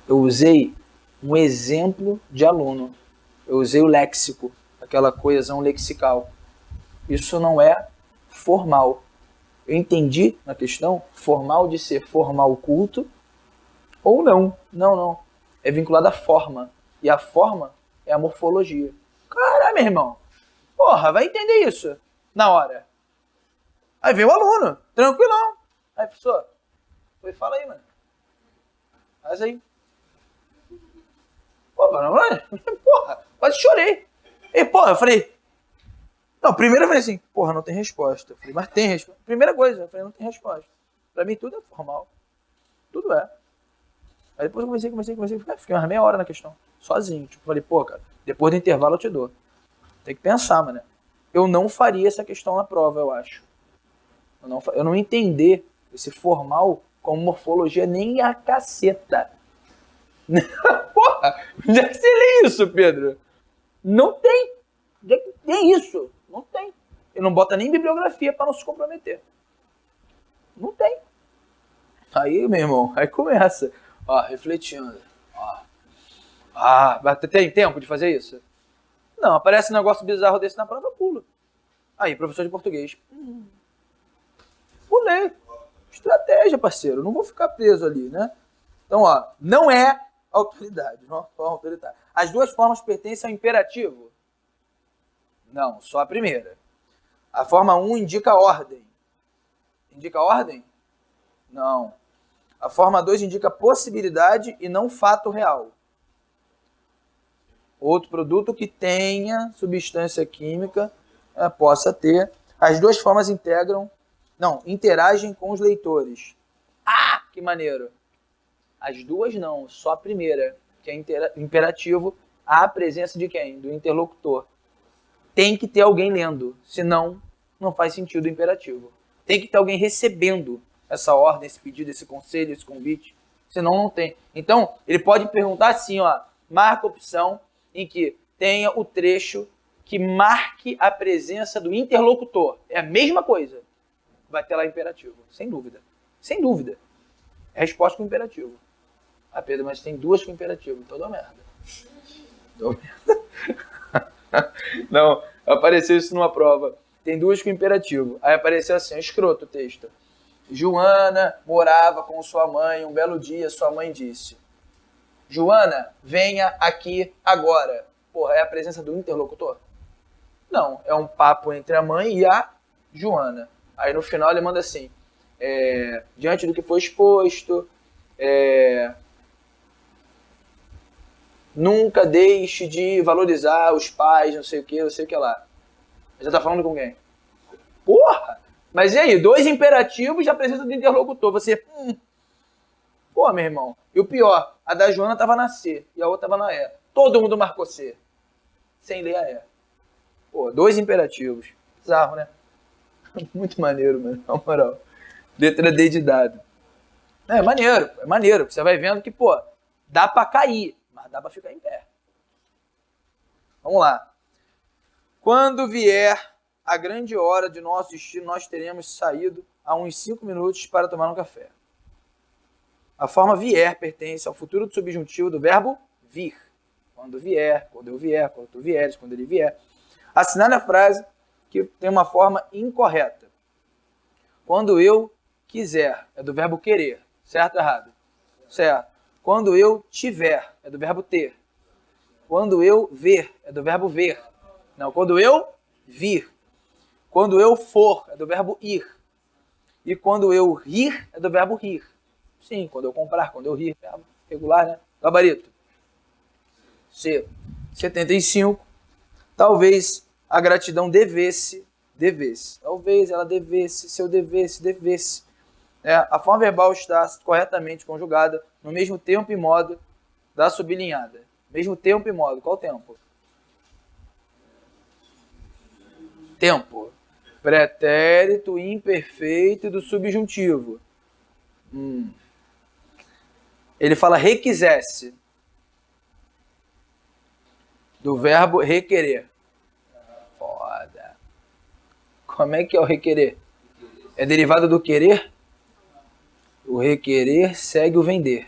Eu usei um exemplo de aluno. Eu usei o léxico, aquela coesão lexical. Isso não é formal. Eu entendi na questão formal de ser formal culto ou não. Não. É vinculado à forma. E a forma é a morfologia. Caralho, meu irmão. Porra, vai entender isso na hora. Aí vem o aluno, tranquilão. Aí, professor, fala aí, mano. Faz aí. Porra, quase chorei. E, porra, eu falei... Não, primeiro eu falei assim, porra, não tem resposta. Eu falei, mas tem resposta. Primeira coisa, eu falei, não tem resposta. Pra mim tudo é formal. Tudo é. Aí depois eu comecei. Fiquei umas meia hora na questão. Sozinho. Tipo, falei, pô, cara, depois do intervalo eu te dou. Tem que pensar, mano. Eu não faria essa questão na prova, eu acho. Eu não entender esse formal como morfologia nem a caceta. Porra, onde é que você lê isso, Pedro? Não tem. Onde é que tem isso? Não tem. Ele não bota nem bibliografia para não se comprometer. Não tem. Aí, meu irmão, aí começa. Ó, refletindo. Tem tempo de fazer isso? Não, aparece um negócio bizarro desse na prova, pula. Aí, professor de português. Pulei. Estratégia, parceiro. Não vou ficar preso ali, né? Então, ó, não é autoridade. Não é forma autoritária. As duas formas pertencem ao imperativo? Não, só a primeira. A forma 1 indica ordem. Indica ordem? Não. A forma 2 indica possibilidade e não fato real. Outro produto que tenha substância química, possa ter. As duas formas interagem com os leitores. Ah, que maneiro. As duas não, só a primeira, que é imperativo, há a presença de quem? Do interlocutor. Tem que ter alguém lendo, senão não faz sentido o imperativo. Tem que ter alguém recebendo essa ordem, esse pedido, esse conselho, esse convite, senão não tem. Então, ele pode perguntar assim, ó, marca a opção em que tenha o trecho que marque a presença do interlocutor. É a mesma coisa. Vai ter lá imperativo, sem dúvida. Sem dúvida. É resposta com imperativo. Ah, Pedro, mas tem duas com imperativo. Então dá merda. Deu merda. Não, apareceu isso numa prova. Tem duas com imperativo. Aí apareceu assim, escroto o texto. Joana morava com sua mãe. Um belo dia, sua mãe disse: Joana, venha aqui agora. Porra, é a presença do interlocutor? Não, é um papo entre a mãe e a Joana. Aí no final ele manda assim, diante do que foi exposto, nunca deixe de valorizar os pais, não sei o que lá. Já tá falando com quem? Porra! Mas e aí, dois imperativos da presença do interlocutor. Você, Pô, meu irmão. E o pior, a da Joana tava na C e a outra tava na E. Todo mundo marcou C. Sem ler a E. Pô, dois imperativos. Bizarro, né? Muito maneiro, mano. Na moral. Letra D de dado. É maneiro, é maneiro. Você vai vendo que, pô, dá pra cair, mas dá pra ficar em pé. Vamos lá. Quando vier a grande hora de nosso destino, nós teremos saído há uns 5 minutos para tomar um café. A forma vier pertence ao futuro do subjuntivo do verbo vir. Quando vier, quando eu vier, quando tu vieres, quando ele vier. Assinale a frase que tem uma forma incorreta. Quando eu quiser, é do verbo querer. Certo ou errado? Certo. Quando eu tiver, é do verbo ter. Quando eu ver, é do verbo ver. Não, quando eu vir. Quando eu for, é do verbo ir. E quando eu rir, é do verbo rir. Sim, quando eu comprar, quando eu rir, verbo regular, né? Gabarito. C. 75. Talvez a gratidão devesse. Talvez ela devesse, se eu devesse. A forma verbal está corretamente conjugada no mesmo tempo e modo da sublinhada. Mesmo tempo e modo. Qual tempo? Tempo. Pretérito imperfeito do subjuntivo. Ele fala requisesse. Do verbo requerer. Foda. Como é que é o requerer? É derivado do querer? O requerer segue o vender.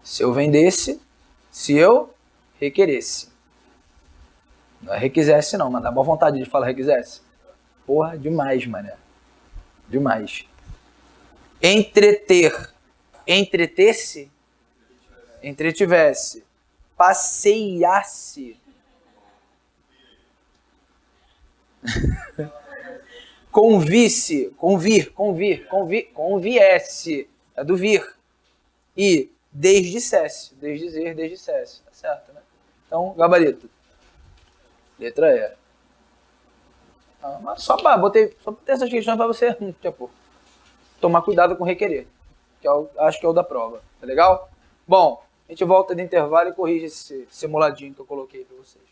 Se eu vendesse, se eu requeresse. Não é requisesse não, mas dá boa vontade de falar requisesse. Porra, demais, mané. Demais. Entreter. Entretesse. Entretivesse. Passeiasse. Convisse. Conviesse. É do vir. E desdissesse. Desdizer, desdissesse. Tá certo, né? Então, gabarito. Letra E. Mas só botei essas questões para você tipo, tomar cuidado com requerer. Que acho que é o da prova. Tá legal? Bom, a gente volta de intervalo e corrige esse simuladinho que eu coloquei para vocês.